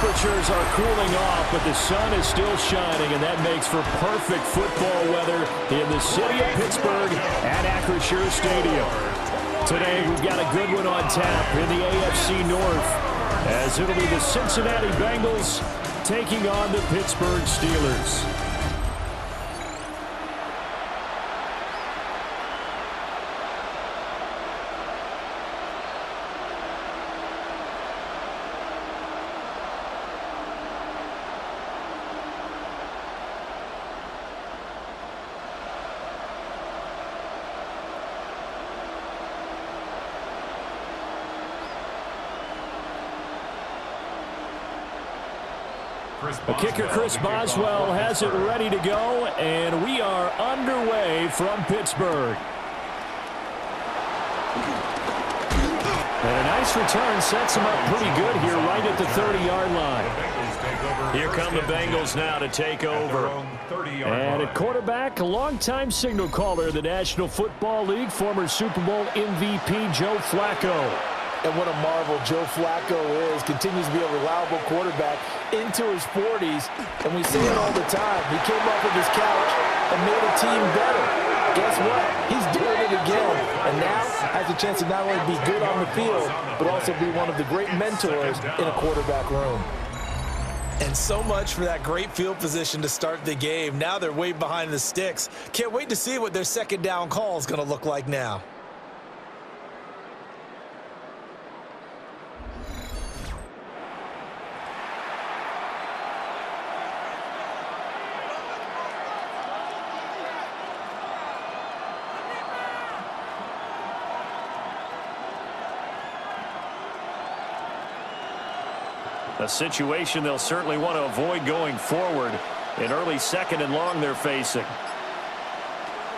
temperatures are cooling off, but the sun is still shining, and that makes for perfect football weather in the city of Pittsburgh at Acrisure Stadium. Today, we've got a good one on tap in the AFC North, as it'll be the Cincinnati Bengals taking on the Pittsburgh Steelers. The kicker, Chris Boswell, has it ready to go, and we are underway from Pittsburgh. And a nice return sets him up pretty good here right at the 30-yard line. Here come the Bengals now to take over. And at quarterback, a longtime signal caller in the National Football League, former Super Bowl MVP Joe Flacco. And what a marvel Joe Flacco is. Continues to be a reliable quarterback into his 40s. And we see it all the time. He came up with his couch and made a team better. Guess what? He's doing it again. And now has a chance to not only be good on the field, but also be one of the great mentors in a quarterback room. And so much for that great field position to start the game. Now they're way behind the sticks. Can't wait to see what their second down call is going to look like now. A situation they'll certainly want to avoid going forward. An early second and long they're facing.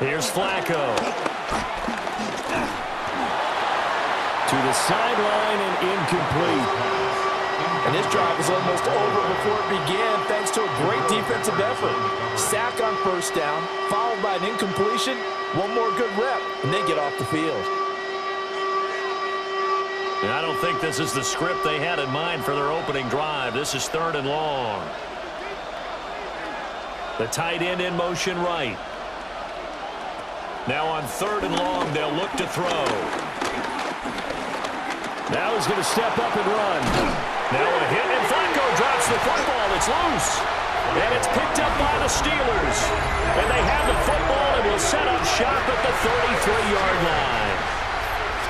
Here's Flacco. To the sideline and incomplete. And this drive is almost over before it began thanks to a great defensive effort. Sack on first down, followed by an incompletion. One more good rep, and they get off the field. And I don't think this is the script they had in mind for their opening drive. This is third and long. The tight end in motion right. Now on third and long, they'll look to throw. Now he's going to step up and run. Now a hit, and Flacco drops the football. It's loose. And it's picked up by the Steelers. And they have the football and will set up shop at the 33-yard line.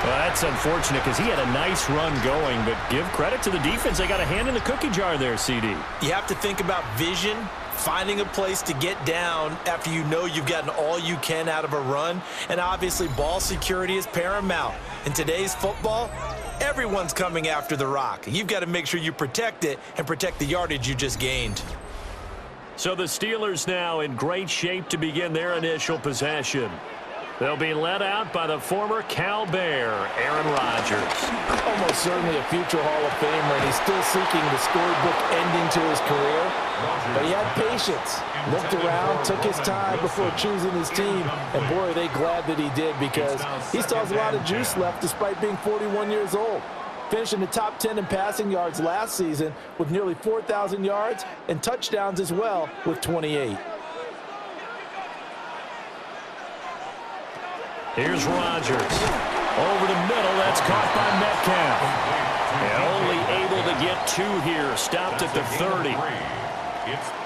Well, that's unfortunate because he had a nice run going, but give credit to the defense. They got a hand in the cookie jar there, CD. You have to think about vision, finding a place to get down after you know you've gotten all you can out of a run, and obviously ball security is paramount. In today's football, everyone's coming after the rock. You've got to make sure you protect it and protect the yardage you just gained. So the Steelers now in great shape to begin their initial possession. They'll be led out by the former Cal Bear, Aaron Rodgers. Almost certainly a future Hall of Famer, and he's still seeking the storybook ending to his career. But he had patience, looked around, took his time before choosing his team. And boy, are they glad that he did, because he still has a lot of juice left despite being 41 years old. Finishing the top 10 in passing yards last season with nearly 4,000 yards and touchdowns as well with 28. Here's Rodgers. Over the middle, that's caught by Metcalf. And only able to get two here. Stopped at the 30.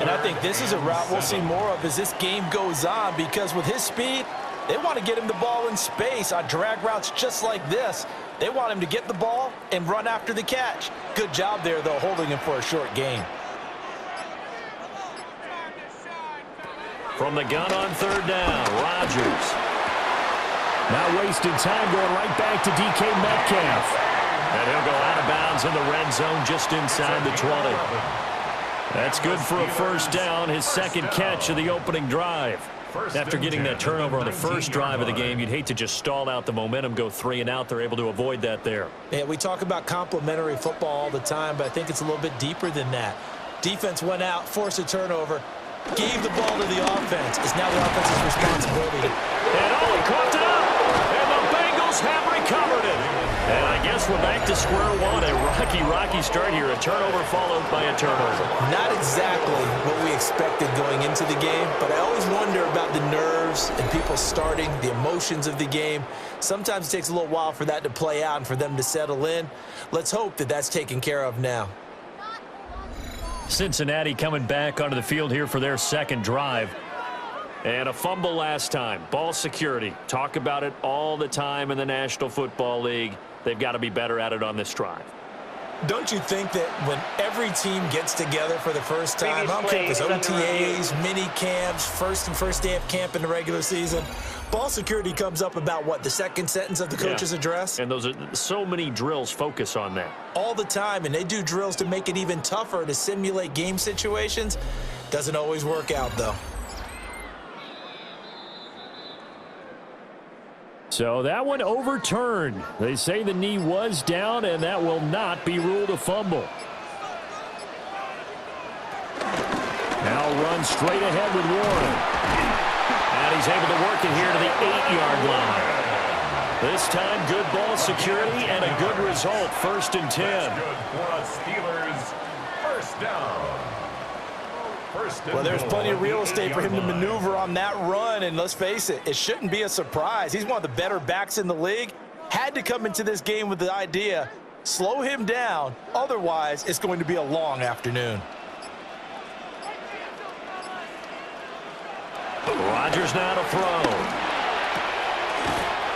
And I think this is a route we'll see more of as this game goes on, because with his speed, they want to get him the ball in space on drag routes just like this. They want him to get the ball and run after the catch. Good job there, though, holding him for a short gain. From the gun on third down, Rodgers. Now wasting time going right back to DK Metcalf. And he'll go out of bounds in the red zone just inside the 20. That's good for a first down, his second catch of the opening drive. After getting that turnover on the first drive of the game, you'd hate to just stall out the momentum, go 3 and out. They're able to avoid that there. Yeah, we talk about complementary football all the time, but I think it's a little bit deeper than that. Defense went out, forced a turnover, gave the ball to the offense. It's now the offense's responsibility to... And he caught it up, and the Bengals have recovered it. And I guess we're back to square one. A rocky start here. A turnover followed by a turnover. Not exactly what we expected going into the game, but I always wonder about the nerves and people starting, the emotions of the game. Sometimes it takes a little while for that to play out and for them to settle in. Let's hope that that's taken care of now. Cincinnati coming back onto the field here for their second drive. And a fumble last time. Ball security. Talk about it all the time in the National Football League. They've got to be better at it on this drive. Don't you think that when every team gets together for the first time, I don't care if it's OTAs, mini camps, first day of camp in the regular season, ball security comes up about what, the second sentence of the coach's address? And those are so many drills focus on that. All the time, and they do drills to make it even tougher to simulate game situations. Doesn't always work out, though. So that one overturned. They say the knee was down, and that will not be ruled a fumble. Now run straight ahead with Warren. And he's able to work it here to the 8-yard line. This time, good ball security and a good result. 1st and 10. Good for us Steelers. First down. Well, there's plenty of real estate for him to maneuver on that run, and let's face it, it shouldn't be a surprise. He's one of the better backs in the league. Had to come into this game with the idea, slow him down, otherwise it's going to be a long afternoon. Rodgers now to throw.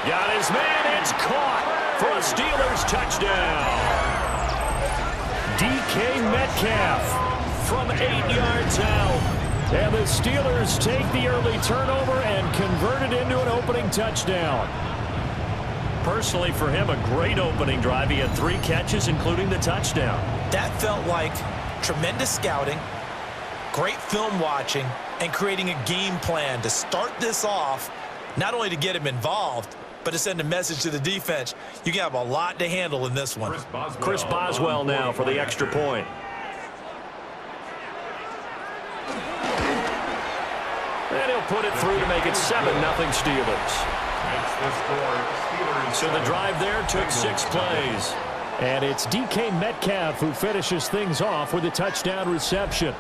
Got his man, it's caught for a Steelers touchdown. DK Metcalf from 8 yards out. And the Steelers take the early turnover and convert it into an opening touchdown. Personally, for him, a great opening drive. He had 3 catches, including the touchdown. That felt like tremendous scouting, great film watching, and creating a game plan to start this off, not only to get him involved, but to send a message to the defense. You can have a lot to handle in this one. Chris Boswell now for the extra point. And he'll put it through to make it 7-0 Steelers. So the drive there took 6 plays. And it's DK Metcalf who finishes things off with a touchdown reception.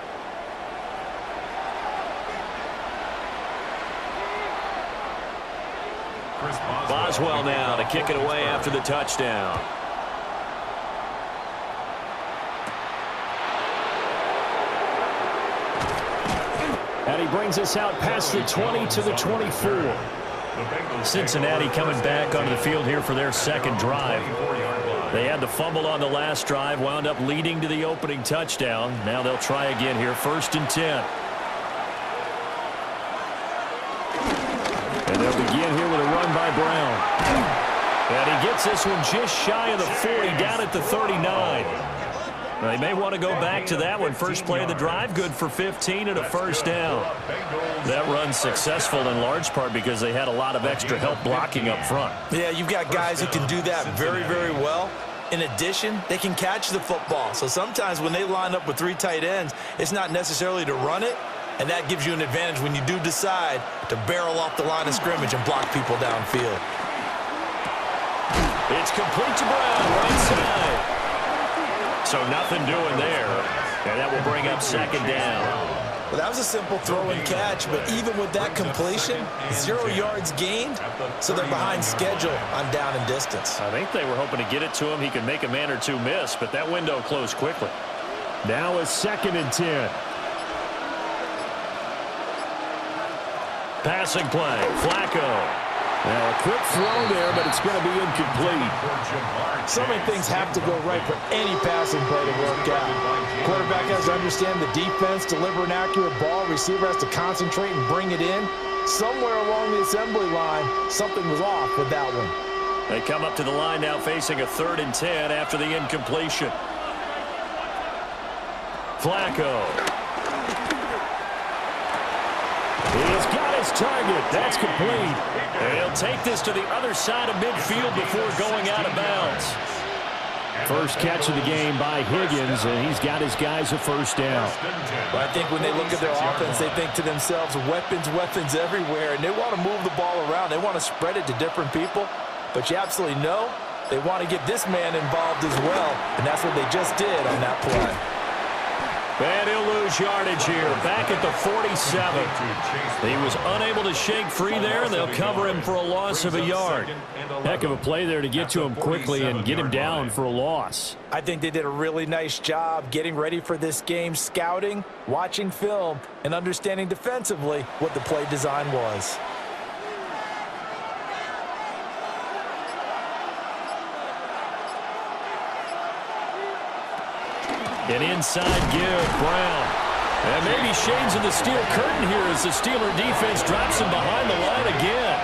Boswell now to kick it away after the touchdown. And he brings us out past the 20 to the 24. Cincinnati coming back onto the field here for their second drive. They had the fumble on the last drive, wound up leading to the opening touchdown. Now they'll try again here, 1st and 10. And they'll begin here with a run by Brown. And he gets this one just shy of the 40, down at the 39. They may want to go back to that one. First play of the drive, good for 15 and a first down. That run's successful in large part because they had a lot of extra help blocking up front. Yeah, you've got guys who can do that very, very well. In addition, they can catch the football. So sometimes when they line up with 3 tight ends, it's not necessarily to run it, and that gives you an advantage when you do decide to barrel off the line of scrimmage and block people downfield. It's complete to Brown, right side. So nothing doing there, and that will bring up 2nd down. Well, that was a simple throw and catch, but even with that completion, 0 yards gained, so they're behind schedule on down and distance. I think they were hoping to get it to him. He could make a man or 2 miss, but that window closed quickly. Now a 2nd and 10. Passing play, Flacco. Now a quick throw there, but it's going to be incomplete. So many things have to go right for any passing play to work out. Quarterback has to understand the defense, deliver an accurate ball. Receiver has to concentrate and bring it in. Somewhere along the assembly line, something was off with that one. They come up to the line now facing a 3rd and 10 after the incompletion. Flacco. He's got his target. That's complete. And he'll take this to the other side of midfield before going out of bounds. First catch of the game by Higgins, and he's got his guys a first down. But I think when they look at their offense, they think to themselves, weapons, weapons everywhere, and they want to move the ball around. They want to spread it to different people. But you absolutely know They want to get this man involved as well, and that's what they just did on that play. And he'll lose yardage here, back at the 47. He was unable to shake free there, and they'll cover him for a loss of a yard. Heck of a play there to get to him quickly and get him down for a loss. I think they did a really nice job getting ready for this game, scouting, watching film, and understanding defensively what the play design was. An inside give, Brown. And maybe shades of the steel curtain here as the Steeler defense drops him behind the line again.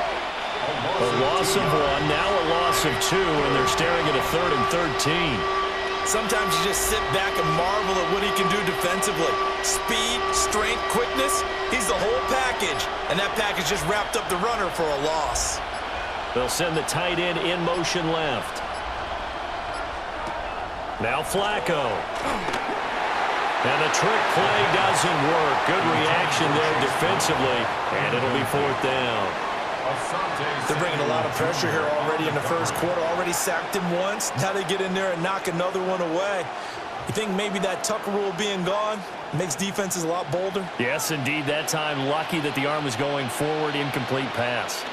A loss of 1, now a loss of 2, and they're staring at a 3rd and 13. Sometimes you just sit back and marvel at what he can do defensively. Speed, strength, quickness, he's the whole package. And that package just wrapped up the runner for a loss. They'll send the tight end in motion left. Now Flacco. And the trick play doesn't work. Good reaction there defensively, and it'll be 4th down. They're bringing a lot of pressure here already in the first quarter. Already sacked him once. Now they get in there and knock another one away. You think maybe that Tucker rule being gone makes defenses a lot bolder? Yes, indeed. That time, lucky that the arm was going forward. Incomplete pass.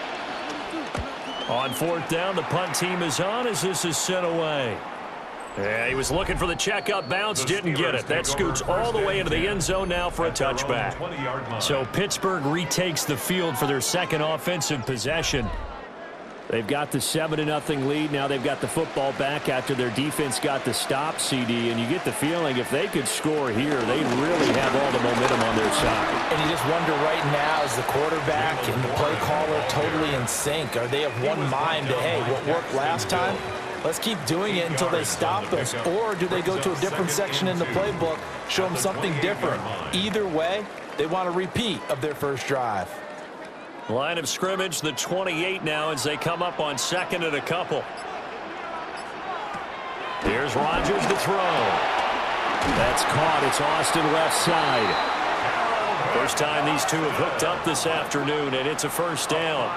On 4th down, the punt team is on as this is sent away. Yeah, he was looking for the checkup bounce, didn't get it. That scoots all the way into the end zone now for a touchback. So Pittsburgh retakes the field for their second offensive possession. They've got the 7-0 lead. Now they've got the football back after their defense got the stop, CD. And you get the feeling if they could score here, they'd really have all the momentum on their side. And you just wonder right now, is the quarterback and the play caller totally in sync? Are they of one mind to, hey, what worked last time? Let's keep doing it until they stop us. Or do they go to a different section in the playbook, show them something different? Either way, they want a repeat of their first drive. Line of scrimmage, the 28 now as they come up on 2nd and a couple. Here's Rodgers to throw. That's caught. It's Austin left side. First time these two have hooked up this afternoon, and it's a first down.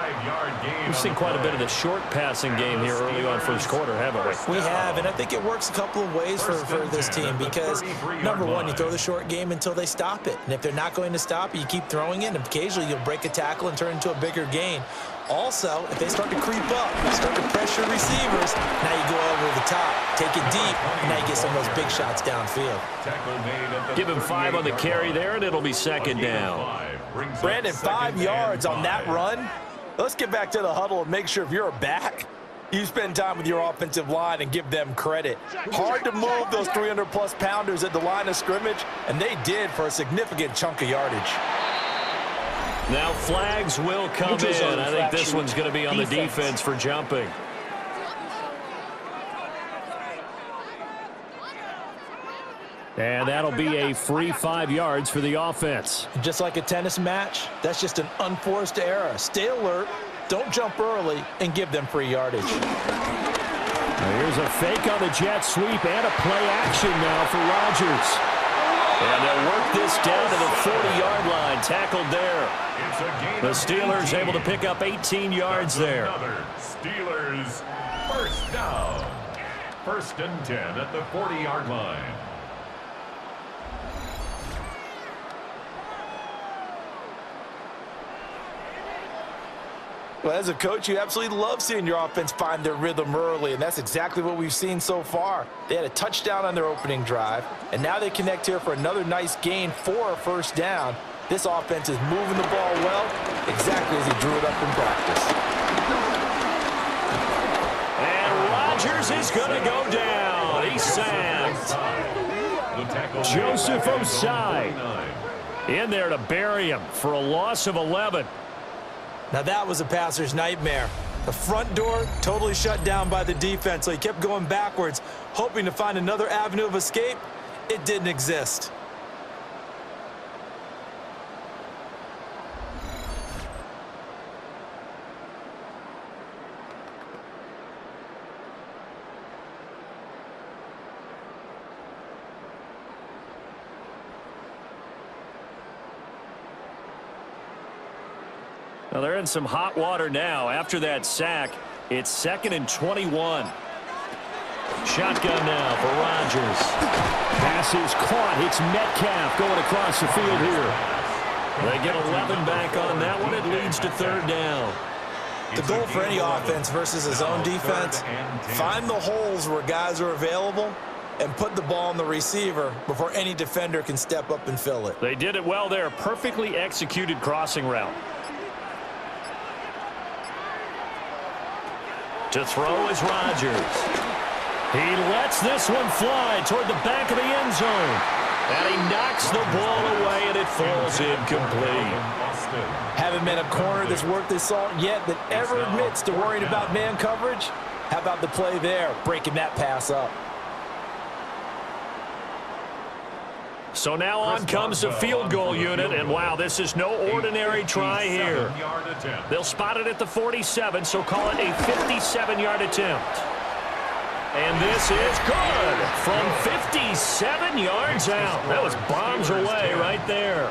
We've seen quite a bit of the short passing game here early on first quarter, haven't we? We have, and I think it works a couple of ways for this team because, number one, you throw the short game until they stop it. And if they're not going to stop it, you keep throwing it, and occasionally you'll break a tackle and turn into a bigger gain. Also, if they start to creep up, start to pressure receivers, now you go over the top, take it deep, and now you get some of those big shots downfield. Give him 5 on the carry there, and it'll be 2nd down. Brandon, 5 yards on that run. Let's get back to the huddle and make sure if you're a back, you spend time with your offensive line and give them credit. Hard to move those 300-plus pounders at the line of scrimmage, and they did for a significant chunk of yardage. Now flags will come in. I think this one's going to be on the defense for jumping. And that'll be a free 5 yards for the offense. Just like a tennis match, that's just an unforced error. Stay alert, don't jump early, and give them free yardage. Now here's a fake on the jet sweep and a play action now for Rodgers. And they'll work this down to the 40-yard line, tackled there. The Steelers able to pick up 18 yards there. Steelers first down. 1st and 10 at the 40-yard line. Well, as a coach, you absolutely love seeing your offense find their rhythm early, and that's exactly what we've seen so far. They had a touchdown on their opening drive, and now they connect here for another nice gain for a first down. This offense is moving the ball well, exactly as he drew it up in practice. And Rodgers is going to go down. He's sacked. Joseph Osai in there to bury him for a loss of 11. Now that was a passer's nightmare. The front door totally shut down by the defense, so he kept going backwards, hoping to find another avenue of escape. It didn't exist. Well, they're in some hot water now. After that sack, it's 2nd and 21. Shotgun now for Rodgers. Pass is caught. It's Metcalf going across the field here. They get 11 back on that one. It leads to third down. The goal for any offense versus his own defense, find the holes where guys are available and put the ball on the receiver before any defender can step up and fill it. They did it well there. Perfectly executed crossing route. To throw is Rodgers. He lets this one fly toward the back of the end zone. And he knocks the ball away, and it falls incomplete. Haven't been a corner that's worth his salt yet that ever admits to worrying about man coverage. How about the play there, breaking that pass up? So now on comes the field goal unit, and wow, this is no ordinary try here. They'll spot it at the 47, so call it a 57-yard attempt. And this is good from 57 yards out. That was bombs away right there.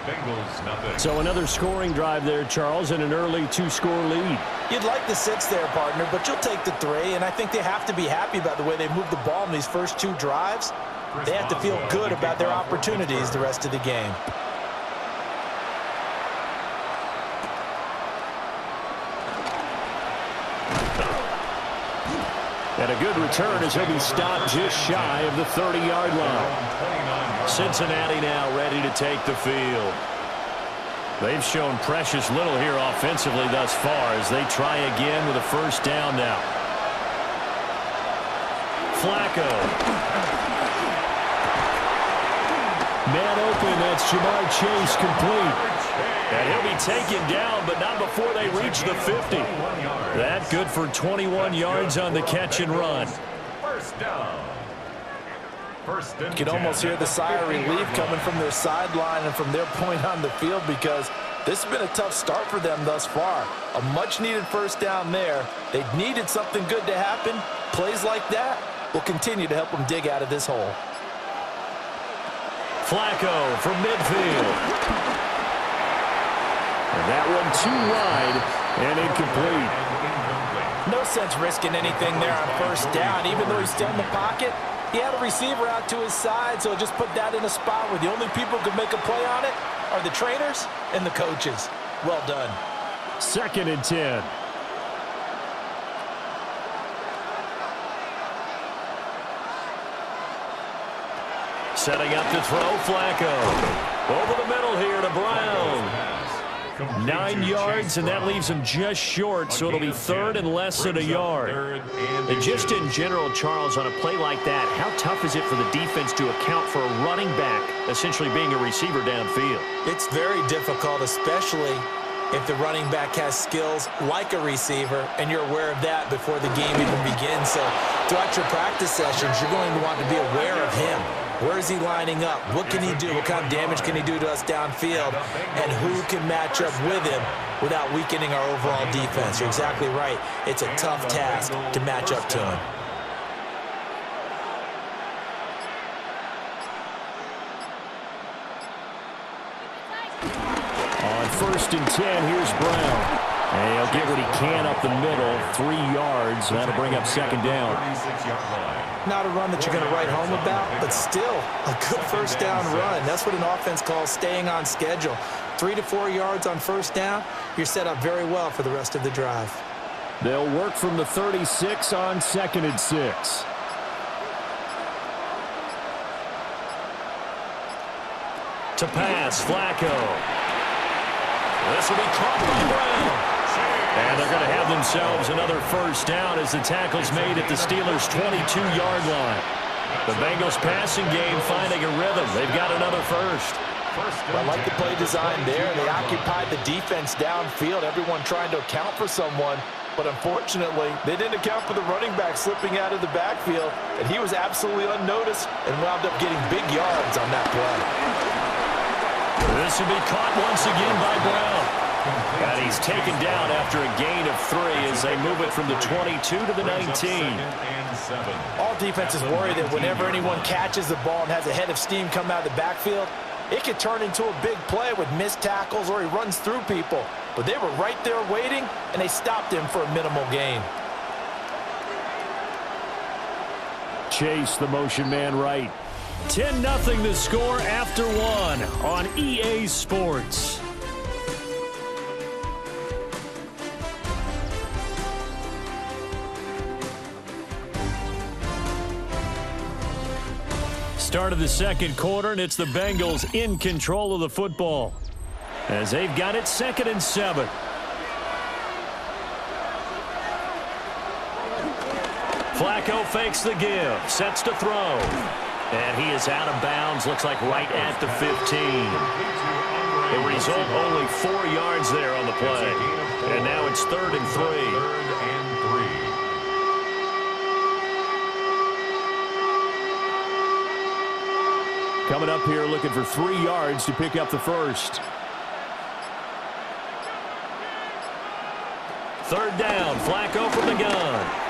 So another scoring drive there, Charles, and an early two-score lead. You'd like the 6 there, partner, but you'll take the 3, and I think they have to be happy about the way they moved the ball in these first 2 drives. They have to feel good about their opportunities the rest of the game. And a good return as he'll be stopped just shy of the 30-yard line. Cincinnati now ready to take the field. They've shown precious little here offensively thus far as they try again with a first down now. Flacco. Man open, that's Jamar Chase complete. And he'll be taken down, but not before they reach the 50. That good for 21 yards on the catch and run. First down. You can almost hear the sigh of relief coming from their sideline and from their point on the field because this has been a tough start for them thus far. A much-needed first down there. They needed something good to happen. Plays like that will continue to help them dig out of this hole. Flacco from midfield. And that one too wide and incomplete. No sense risking anything there on first down. Even though he's still in the pocket, he had a receiver out to his side, so just put that in a spot where the only people who can make a play on it are the trainers and the coaches. Well done. 2nd and 10. Setting up to throw, Flacco. Over the middle here to Brown. 9 yards, and that leaves him just short, so it'll be 3rd and less than a yard. And just in general, Charles, on a play like that, how tough is it for the defense to account for a running back essentially being a receiver downfield? It's very difficult, especially if the running back has skills like a receiver, and you're aware of that before the game even begins. So throughout your practice sessions, you're going to want to be aware of him. Where is he lining up? What can he do? What kind of damage can he do to us downfield? And who can match up with him without weakening our overall defense? You're exactly right. It's a tough task to match up to him. On 1st and 10, here's Brown. And he'll get what he can up the middle, 3 yards. That'll bring up 2nd down. Not a run that you're going to write home about, but still a good first down run. That's what an offense calls staying on schedule. 3 to 4 yards on first down, you're set up very well for the rest of the drive. They'll work from the 36 on 2nd and 6. To pass, Flacco. This will be caught by Brown. And they're going to have themselves another first down as the tackle's made at the Steelers' 22-yard line. The Bengals passing game finding a rhythm. They've got another first. I like the play design there. They occupied the defense downfield, everyone trying to account for someone. But unfortunately, they didn't account for the running back slipping out of the backfield, and he was absolutely unnoticed and wound up getting big yards on that play. This will be caught once again by Brown. And he's taken down after a gain of 3 as they move it from the 22 to the 19. All defenses worry that whenever anyone catches the ball and has a head of steam come out of the backfield, it could turn into a big play with missed tackles or he runs through people. But they were right there waiting, and they stopped him for a minimal gain. Chase, the motion man right. 10-0 the score after one on EA Sports. Start of the second quarter, and it's the Bengals in control of the football as they've got it 2nd and 7. Flacco fakes the give, sets to throw. And he is out of bounds, looks like right at the 15. The result, only 4 yards there on the play. And now it's 3rd and 3. Coming up here looking for 3 yards to pick up the first. 3rd down, Flacco from the gun.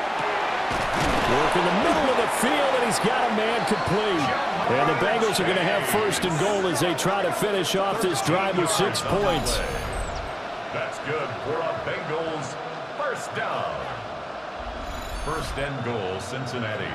Work in the middle of the field, and he's got a man complete. And the Bengals are going to have 1st and goal as they try to finish off this drive with 6 points. That's good for a Bengals 1st down. 1st and goal, Cincinnati.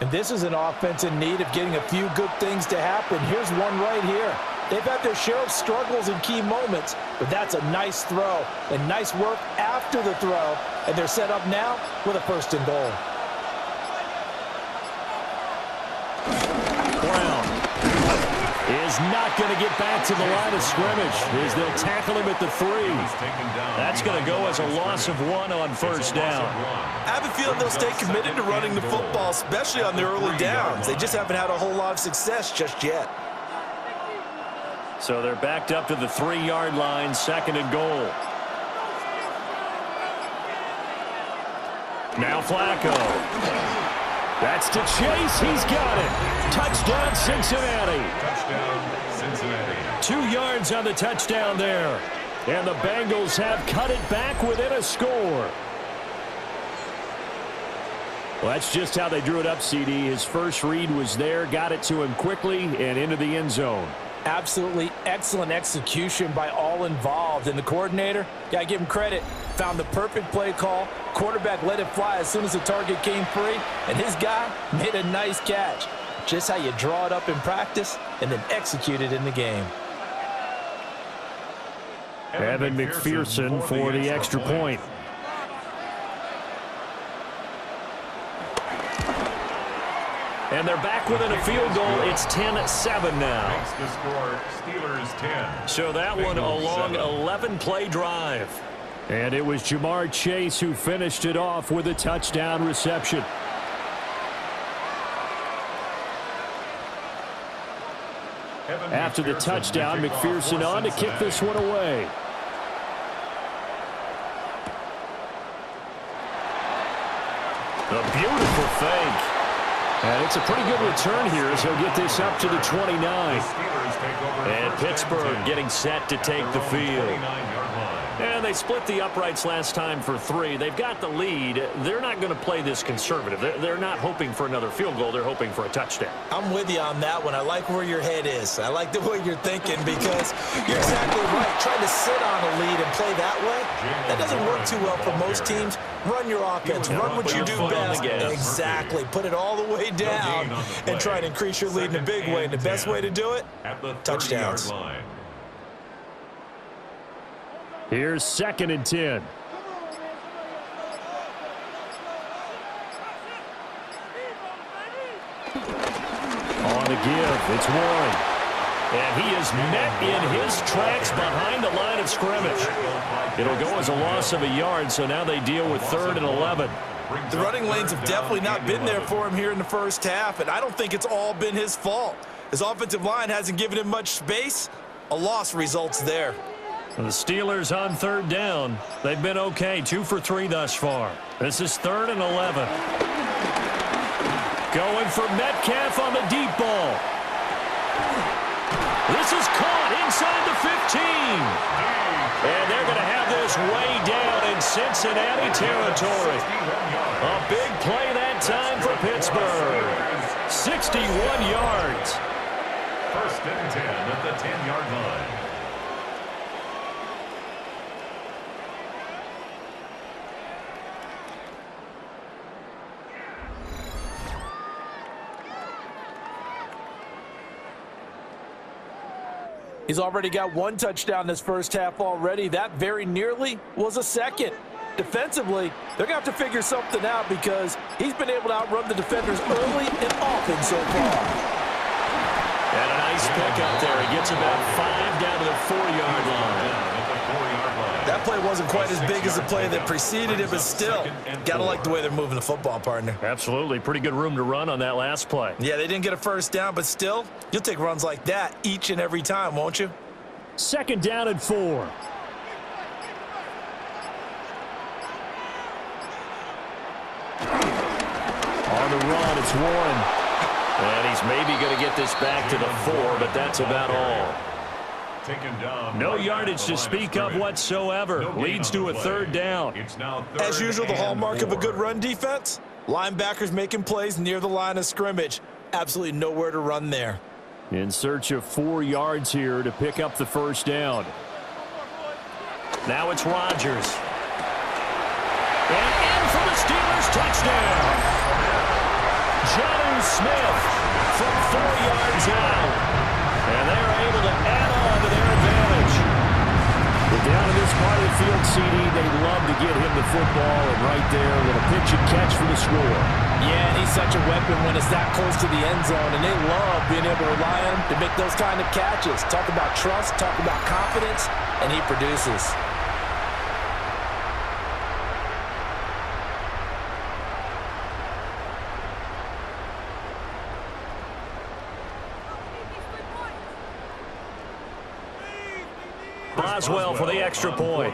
And this is an offense in need of getting a few good things to happen. Here's one right here. They've had their share of struggles in key moments, but that's a nice throw and nice work after the throw. And they're set up now with a 1st and goal. Brown is not going to get back to the line of scrimmage as they'll tackle him at the 3. That's going to go as a loss of 1 on 1st down. I have a feeling they'll stay committed to running the football, especially on their early downs. They just haven't had a whole lot of success just yet. So they're backed up to the 3-yard line, 2nd and goal. Now Flacco. That's to Chase. He's got it. Touchdown, Cincinnati. Touchdown, Cincinnati. 2 yards on the touchdown there. And the Bengals have cut it back within a score. Well, that's just how they drew it up, CD. His first read was there, got it to him quickly, and into the end zone. Absolutely excellent execution by all involved. And the coordinator, got to give him credit, found the perfect play call. Quarterback let it fly as soon as the target came free. And his guy made a nice catch. Just how you draw it up in practice and then execute it in the game. Evan McPherson for the extra point. And they're back within a field goal. It's 10-7 now. Makes the score Steelers 10. So that one a long 11-play drive. And it was Jamar Chase who finished it off with a touchdown reception. After the touchdown, McPherson on to kick this one away. A beautiful fake. And it's a pretty good return here as he'll get this up to the 29. And Pittsburgh getting set to take the field. And they split the uprights last time for 3. They've got the lead. They're not going to play this conservative. They're not hoping for another field goal. They're hoping for a touchdown. I'm with you on that one. I like where your head is. I like the way you're thinking because you're exactly right. Trying to sit on a lead and play that way, that doesn't work too well for most teams. Run your offense. Run what you do best. Exactly. Put it all the way down and try and increase your lead in a big way. And the best way to do it, touchdowns. Here's 2nd and 10. On the give, it's Warren. And he is met in his tracks behind the line of scrimmage. It'll go as a loss of a yard, so now they deal with 3rd and 11. The running lanes have definitely not been there for him here in the first half, and I don't think it's all been his fault. His offensive line hasn't given him much space. A loss results there. The Steelers on 3rd down. They've been okay, 2 for 3 thus far. This is 3rd and 11. Going for Metcalf on the deep ball. This is caught inside the 15. And they're going to have this way down in Cincinnati territory. A big play that time for Pittsburgh. 61 yards. 1st and 10 at the 10-yard line. He's already got one touchdown this first half already. That very nearly was a second. Defensively, they're going to have to figure something out because he's been able to outrun the defenders early and often so far. And a nice pickup there. He gets about 5 down to the 4-yard line. That play wasn't quite as big as the play that preceded it, but still, got to like the way they're moving the football, partner. Absolutely. Pretty good room to run on that last play. Yeah, they didn't get a first down, but still, you'll take runs like that each and every time, won't you? 2nd down and 4. On the run, it's Warren. And he's maybe going to get this back to the 4, but that's about all. No yardage to speak of whatsoever. Leads to a 3rd down. As usual, the hallmark of a good run defense, linebackers making plays near the line of scrimmage. Absolutely nowhere to run there. In search of 4 yards here to pick up the 1st down. Now it's Rodgers. And in for the Steelers touchdown. Jonnu Smith from 4 yards out. And they're able to add on to their advantage. But down in this part of the field, CD, they love to get him the football. And right there, a little pitch and catch for the score. Yeah, and he's such a weapon when it's that close to the end zone. And they love being able to rely on him to make those kind of catches. Talk about trust, talk about confidence, and he produces. Boswell for the extra point.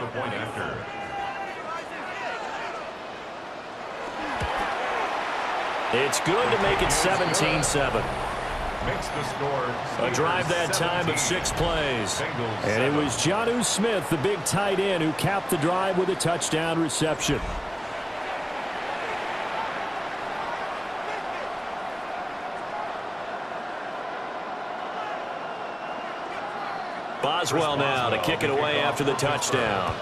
It's good to make it 17-7. A drive that time of 6 plays. And it was Jonnu Smith, the big tight end, who capped the drive with a touchdown reception. Boswell now to kick it away after the touchdown.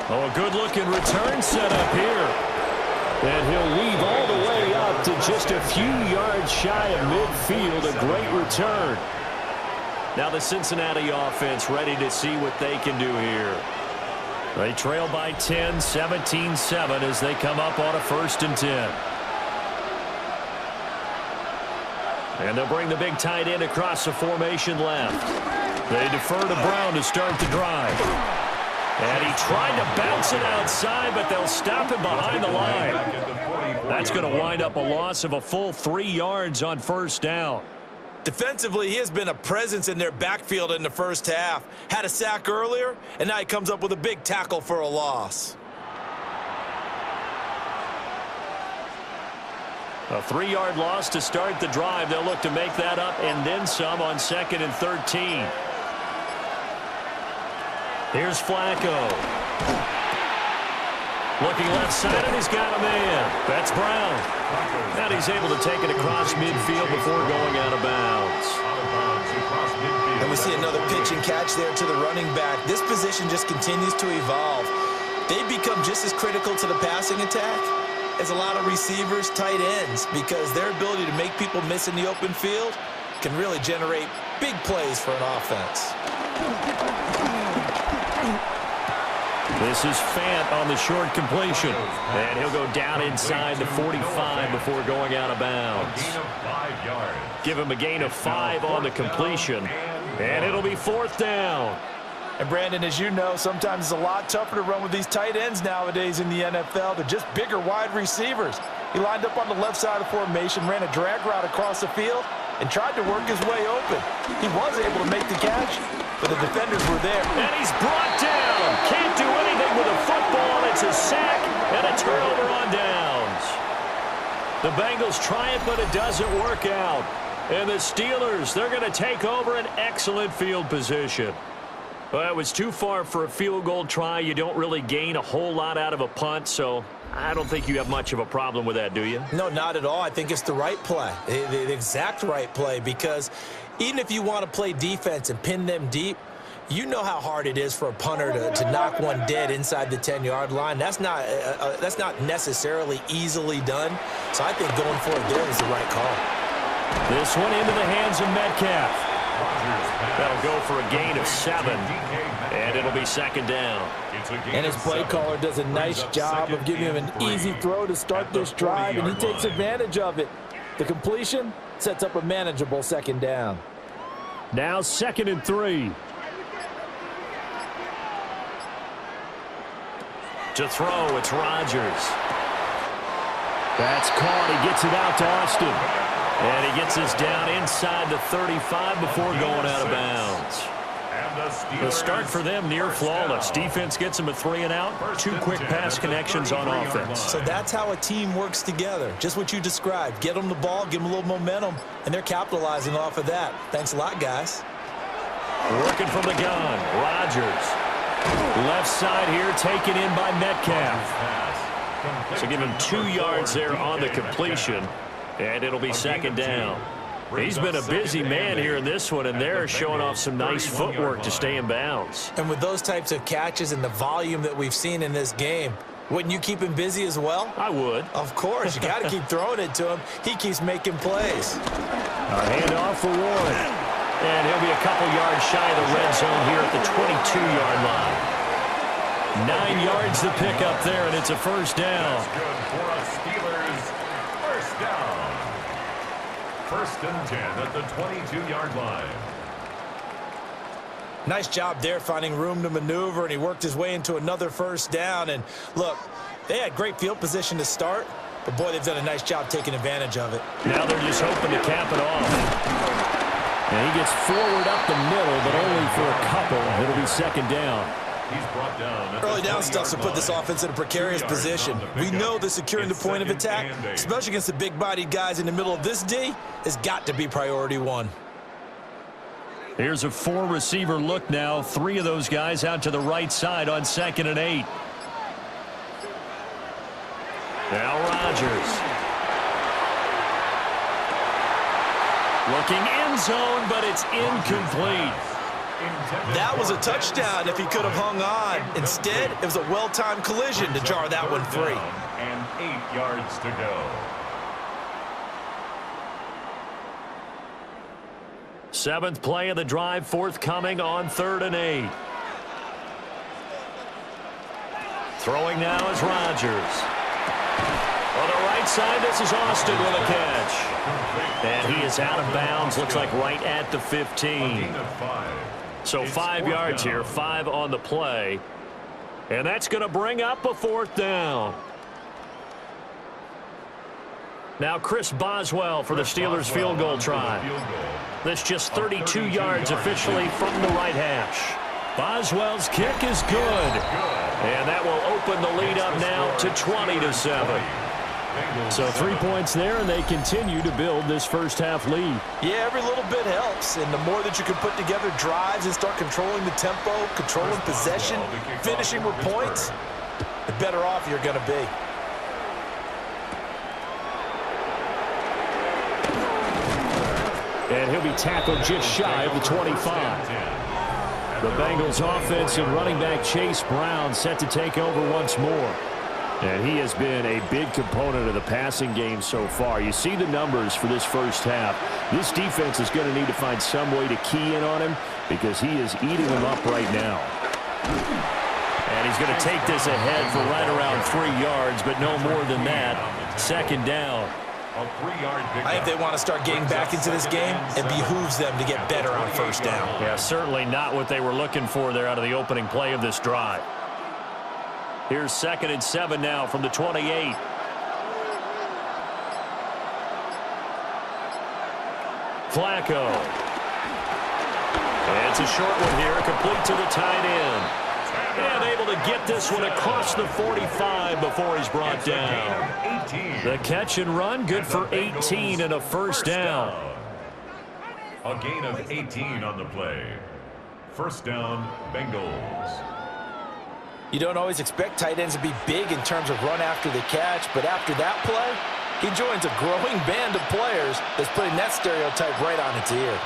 Oh, a good-looking return setup here. And he'll weave all the way up to just a few yards shy of midfield. A great return. Now the Cincinnati offense ready to see what they can do here. They trail by 10, 17-7 as they come up on a 1st and 10. And they'll bring the big tight end across the formation left. They defer to Brown to start the drive. And he tried to bounce it outside, but they'll stop him behind the line. That's going to wind up a loss of a full 3 yards on 1st down. Defensively, he has been a presence in their backfield in the first half. Had a sack earlier, and now he comes up with a big tackle for a loss. A 3-yard loss to start the drive. They'll look to make that up and then some on 2nd and 13. Here's Flacco. Looking left side, and he's got a man. That's Brown. And he's able to take it across midfield before going out of bounds. And we see another pitch and catch there to the running back. This position just continues to evolve. They've become just as critical to the passing attack as a lot of receivers, tight ends, because their ability to make people miss in the open field can really generate big plays for an offense. This is Fant on the short completion. And he'll go down inside the 45 before going out of bounds. Give him a gain of 5 on the completion. And it'll be 4th down. And Brandon, as you know, sometimes it's a lot tougher to run with these tight ends nowadays in the NFL. They're just bigger wide receivers. He lined up on the left side of formation, ran a drag route across the field, and tried to work his way open. He was able to make the catch, but the defenders were there. And he's brought down. Can't do anything with a football. It's a sack and a turnover on downs. The Bengals try it, but it doesn't work out. And the Steelers, they're going to take over an excellent field position. Well, it was too far for a field goal try. You don't really gain a whole lot out of a punt, so I don't think you have much of a problem with that, do you? No, not at all. I think it's the right play, the exact right play, because even if you want to play defense and pin them deep, You know how hard it is for a punter to knock one dead inside the 10-yard line. That's not necessarily easily done. So I think going for it there is the right call. This one into the hands of Metcalf. That'll go for a gain of 7, and it'll be second down. And his play caller does a nice job of giving him an easy throw to start this drive, and he takes advantage of it. The completion sets up a manageable second down. Now 2nd and 3. To throw, it's Rodgers. That's caught. He gets it out to Austin. And he gets this down inside the 35 before going out of bounds. The start for them near flawless. Defense gets them a 3 and out. 2 quick pass connections on offense. So that's how a team works together. Just what you described. Get them the ball, give them a little momentum, and they're capitalizing off of that. Thanks a lot, guys. Working from the gun, Rodgers. Left side here, taken in by Metcalf. So give him 2 yards there on the completion, and it'll be second down. He's been a busy man here in this one, and they're showing off some nice footwork to stay in bounds. And with those types of catches and the volume that we've seen in this game, wouldn't you keep him busy as well? I would. Of course. You got to keep throwing it to him. He keeps making plays. A handoff for Warren. And he'll be a couple yards shy of the red zone here at the 22-yard line. 9 yards to pick up there, and it's a first down. That's good for us Steelers. First down. 1st and 10 at the 22-yard line. Nice job there finding room to maneuver, and he worked his way into another first down. And look, they had great field position to start, but boy, they've done a nice job taking advantage of it. Now they're just hoping to cap it off. And he gets forward up the middle, but only for a couple. It'll be second down. He's brought down. Early down stuff to put this offense in a precarious position. We know that securing the point of attack, especially against the big-bodied guys in the middle of this D, has got to be priority 1. Here's a 4-receiver look now. 3 of those guys out to the right side on 2nd and 8. Now Rodgers. Looking end zone, but it's incomplete. That was a touchdown if he could have hung on. Instead, it was a well-timed collision to jar that one free. And 8 yards to go. 7th play of the drive forthcoming on 3rd and 8. Throwing now is Rodgers. On the right side, this is Austin with a catch. And he is out of bounds, looks like right at the 15. So 5 yards here, 5 on the play. And that's going to bring up a 4th down. Now Chris Boswell for the Steelers field goal try. This just 32 yards officially from the right hash. Boswell's kick is good. And that will open the lead up now to 20-7. So 3 points there, and they continue to build this first half lead. Yeah, every little bit helps, and the more that you can put together drives and start controlling the tempo, controlling possession, finishing with points, the better off you're going to be. And he'll be tackled just shy of the 25. The Bengals offense and running back Chase Brown set to take over once more. And he has been a big component of the passing game so far. You see the numbers for this first half. This defense is going to need to find some way to key in on him because he is eating them up right now. And he's going to take this ahead for right around 3 yards, but no more than that. Second down. I think they want to start getting back into this game. It behooves them to get better on first down. Yeah, certainly not what they were looking for there out of the opening play of this drive. Here's 2nd and 7 now from the 28. Flacco. And it's a short one here, complete to the tight end. And able to get this one across the 45 before he's brought down. The catch and run, good for 18 and a first down. A gain of 18 on the play. First down, Bengals. You don't always expect tight ends to be big in terms of run after the catch, but after that play, he joins a growing band of players that's putting that stereotype right on its ear.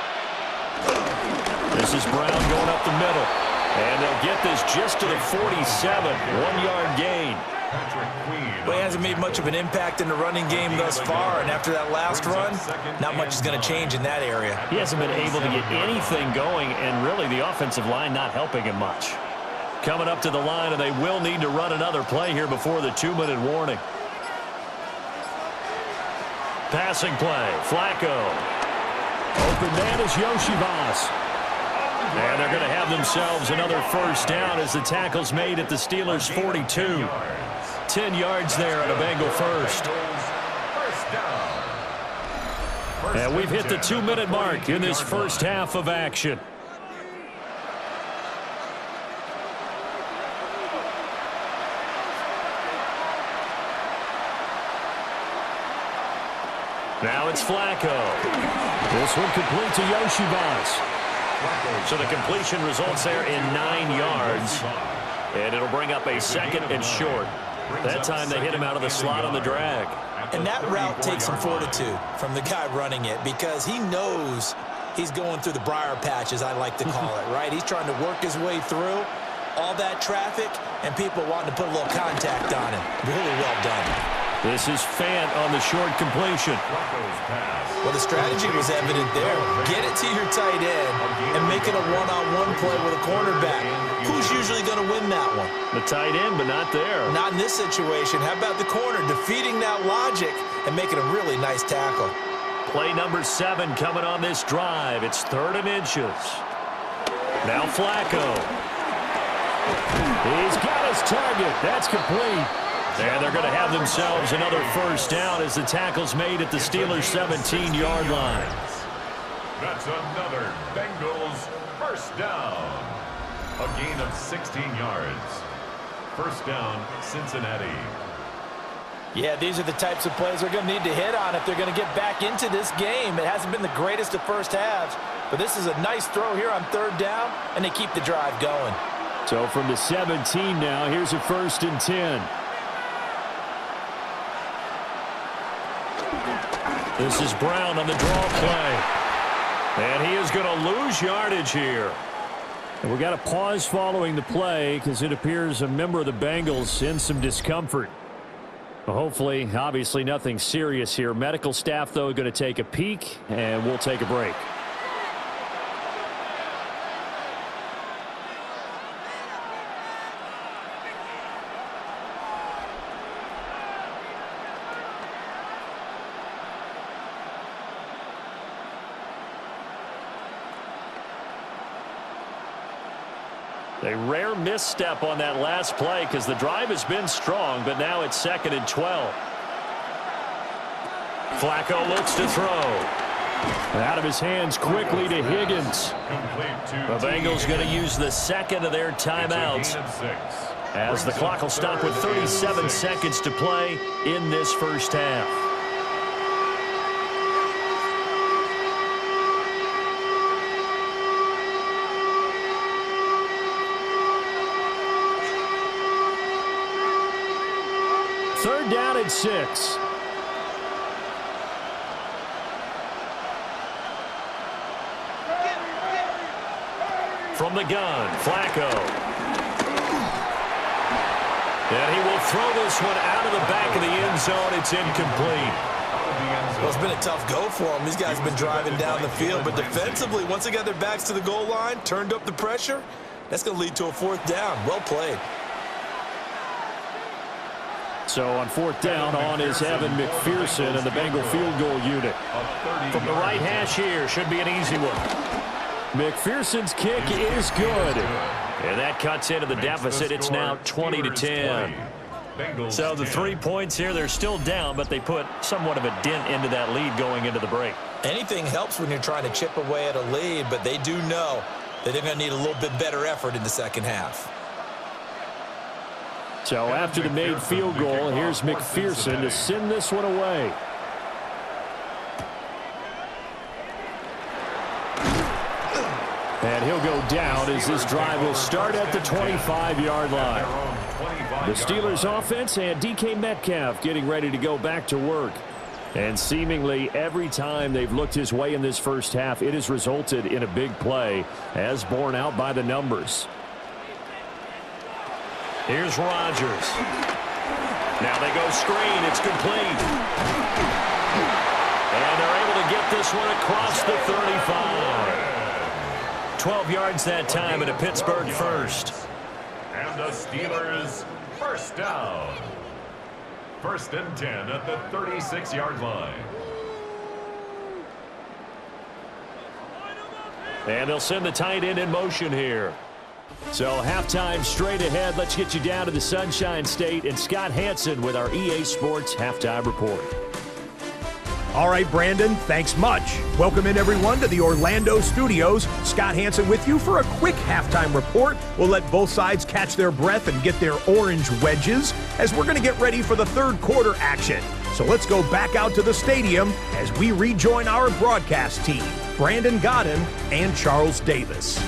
This is Brown going up the middle. And they'll get this just to the 47. 1-yard gain. Well, he hasn't made much of an impact in the running game thus far, and after that last run, not much is going to change in that area. He hasn't been able to get anything going, and really the offensive line not helping him much. Coming up to the line, and they will need to run another play here before the 2-minute warning. Passing play, Flacco. Open man is Yoshivas. And they're going to have themselves another first down as the tackle's made at the Steelers' 42. 10 yards there on a Bengal first. And we've hit the 2-minute mark in this first half of action. Now it's Flacco. This one complete to Yoshivas. So the completion results there in 9 yards. And it'll bring up a second and short. That time they hit him out of the slot on the drag. And that route takes some fortitude from the guy running it because he knows he's going through the briar patch, as I like to call it, right? He's trying to work his way through all that traffic and people wanting to put a little contact on him. Really well done. This is Fant on the short completion. Well, the strategy was evident there. Get it to your tight end and make it a one-on-one play with a cornerback. Who's usually going to win that one? The tight end, but not there. Not in this situation. How about the corner defeating that logic and making a really nice tackle? Play number 7 coming on this drive. It's 3rd and inches. Now Flacco. He's got his target. That's complete. And they're going to have themselves another first down as the tackle's made at the Steelers' 17-yard line. That's another Bengals first down. A gain of 16 yards. First down, Cincinnati. Yeah, these are the types of plays they're going to need to hit on if they're going to get back into this game. It hasn't been the greatest of first halves, but this is a nice throw here on 3rd down, and they keep the drive going. So from the 17 now, here's a 1st and 10. This is Brown on the draw play. And he is going to lose yardage here. And we got a pause following the play because it appears a member of the Bengals in some discomfort. Well, hopefully, obviously nothing serious here. Medical staff, though, going to take a peek, and we'll take a break. A rare misstep on that last play because the drive has been strong, but now it's 2nd and 12. Flacco looks to throw. Out of his hands quickly to Higgins. The Bengals going to use the 2nd of their timeouts as the clock will stop with 37 seconds to play in this first half. Third down and 6. From the gun, Flacco. And he will throw this one out of the back of the end zone. It's incomplete. Well, it's been a tough go for him. These guys have been driving down the field, but defensively, once they got their backs to the goal line, turned up the pressure, that's going to lead to a 4th down. Well played. So on 4th down, on is Evan McPherson and the Bengal field goal unit. From the right hash here, should be an easy one. McPherson's kick is good. And that cuts into the deficit. It's now 20-10. So the 3 points here, they're still down, but they put somewhat of a dent into that lead going into the break. Anything helps when you're trying to chip away at a lead, but they do know that they're going to need a little bit better effort in the second half. So after the made field goal, here's McPherson to send this one away. And he'll go down as this drive will start at the 25-yard line. The Steelers offense and DK Metcalf getting ready to go back to work. And seemingly every time they've looked his way in this first half, it has resulted in a big play, as borne out by the numbers. Here's Rodgers. Now they go screen. It's complete. And they're able to get this one across the 35. 12 yards that time, and a Pittsburgh first. And the Steelers first down. First and 10 at the 36-yard line. And they'll send the tight end in motion here. So halftime straight ahead. Let's get you down to the Sunshine State and Scott Hansen with our EA Sports Halftime Report. All right, Brandon, thanks much. Welcome in, everyone, to the Orlando studios. Scott Hansen with you for a quick halftime report. We'll let both sides catch their breath and get their orange wedges as we're going to get ready for the third quarter action. So let's go back out to the stadium as we rejoin our broadcast team, Brandon Godden and Charles Davis.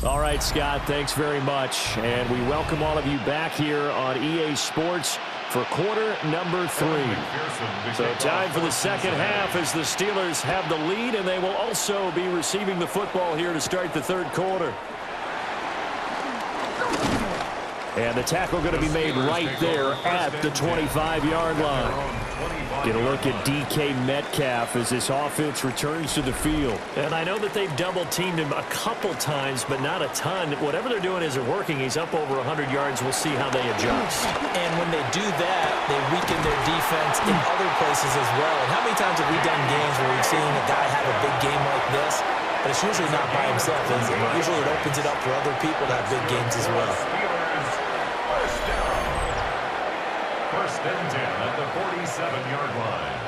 All right, Scott, thanks very much. And we welcome all of you back here on EA Sports for quarter number 3. So time for the second half as the Steelers have the lead, and they will also be receiving the football here to start the third quarter. And the tackle going to be made right there at the 25-yard line. Get a look at DK Metcalf as this offense returns to the field. And I know that they've double-teamed him a couple times, but not a ton. Whatever they're doing isn't working. He's up over 100 yards. We'll see how they adjust. And when they do that, they weaken their defense in other places as well. And how many times have we done games where we've seen a guy have a big game like this? But it's usually not by himself, is it? Usually it opens it up for other people to have big games as well. First and 10 at the 47-yard line.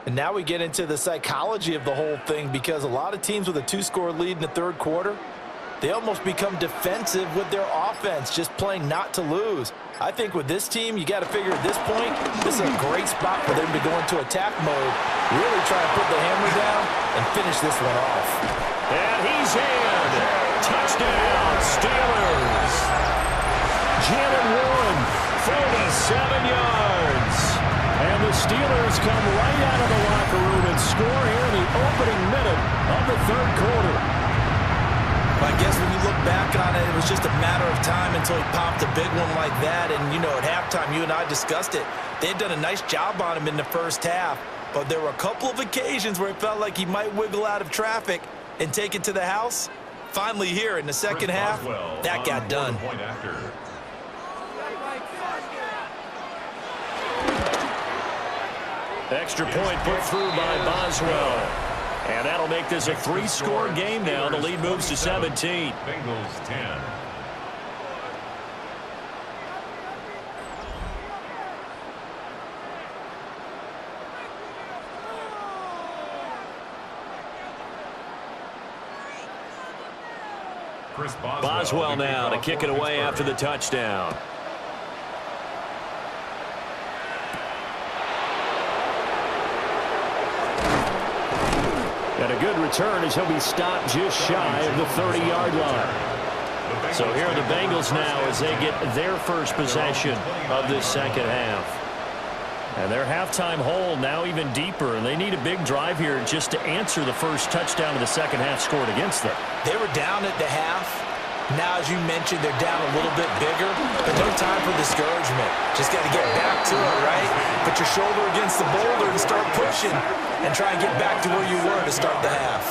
And now we get into the psychology of the whole thing, because a lot of teams with a 2-score lead in the third quarter, they almost become defensive with their offense, just playing not to lose. I think with this team, you got to figure at this point, this is a great spot for them to go into attack mode, really try to put the hammer down and finish this one off. And he's in. Touchdown, Steelers. Jalen Warren, 47 yards. And the Steelers come right out of the locker room and score here in the opening minute of the third quarter. I guess when you look back on it, it was just a matter of time until he popped a big one like that. And, you know, at halftime, you and I discussed it. They had done a nice job on him in the first half. But there were a couple of occasions where it felt like he might wiggle out of traffic and take it to the house. Finally here in the second half, that got done. Extra point put through by Boswell. And that'll make this a 3-score game now. The lead moves to 17. Bengals 10. Boswell now to kick it away after the touchdown. And a good return as he'll be stopped just shy of the 30-yard line. So here are the Bengals now as they get their first possession of this second half. And their halftime hole now even deeper, and they need a big drive here just to answer the first touchdown of the second half scored against them. They were down at the half. Now, as you mentioned, they're down a little bit bigger, but no time for discouragement. Just got to get back to it, right? Put your shoulder against the boulder and start pushing and try and get back to where you were to start the half.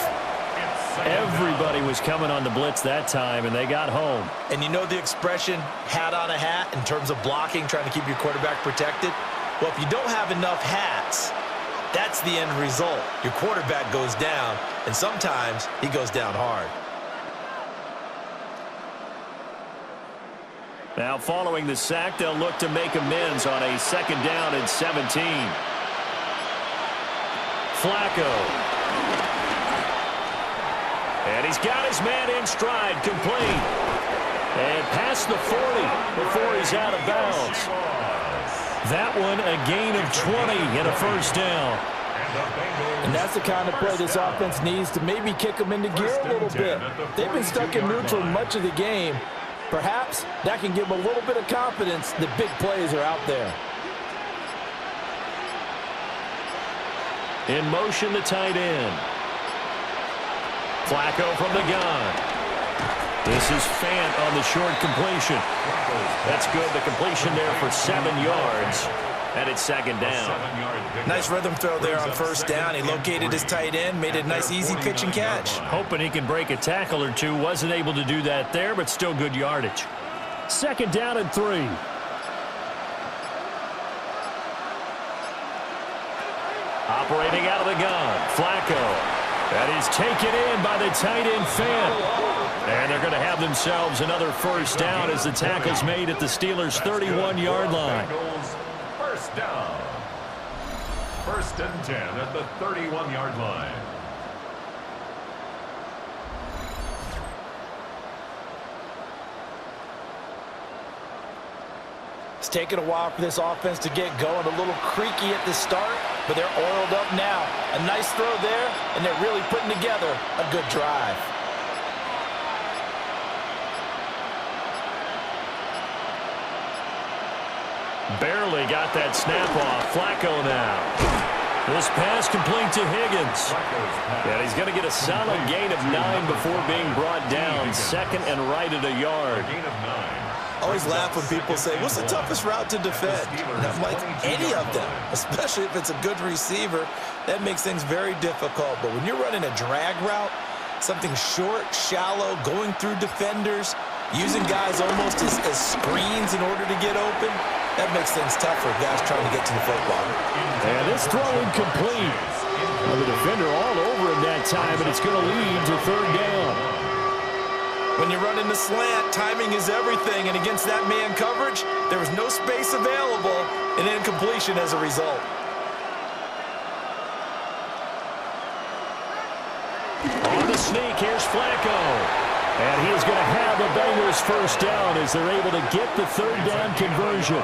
Everybody was coming on the blitz that time, and they got home. And you know the expression, hat on a hat, in terms of blocking, trying to keep your quarterback protected? Well, if you don't have enough hats, that's the end result. Your quarterback goes down, and sometimes he goes down hard. Now, following the sack, they'll look to make amends on a second down and 17. Flacco. And And he's got his man in stride, complete. And past the 40 before he's out of bounds. That one a gain of 20 and a first down. And that's the kind of play this offense needs to maybe kick them into gear a little bit. They've been stuck in neutral much of the game. Perhaps that can give them a little bit of confidence that big plays are out there. In motion, the tight end. Flacco from the gun. This is Fant on the short completion. That's good. The completion there for 7 yards. And it's second down. Nice rhythm throw there on first down. He located his tight end, made it a nice easy pitch and catch. Hoping he can break a tackle or two. Wasn't able to do that there, but still good yardage. Second down and 3. Operating out of the gun, Flacco. That is taken in by the tight end Fant. And they're going to have themselves another first down as the tackle's made at the Steelers' 31-yard line. First down. First and 10 at the 31-yard line. It's taken a while for this offense to get going. A little creaky at the start, but they're oiled up now. A nice throw there, and they're really putting together a good drive. Barely got that snap off. Flacco now. This pass complete to Higgins. And he's going to get a solid gain of 9 before being brought down. Second and right at a yard. Always laugh when people say, what's the toughest route to defend? And I'm like, any of them, especially if it's a good receiver. That makes things very difficult. But when you're running a drag route, something short, shallow, going through defenders, using guys almost as screens in order to get open, that makes things tough for guys trying to get to the football. And this throw incomplete. Well, the defender all over him that time, and it's going to lead to third down. When you're running the slant, timing is everything, and against that man coverage, there was no space available, and incompletion as a result. On the sneak, here's Flacco. And he is going to have the Bengals first down as they're able to get the third down conversion.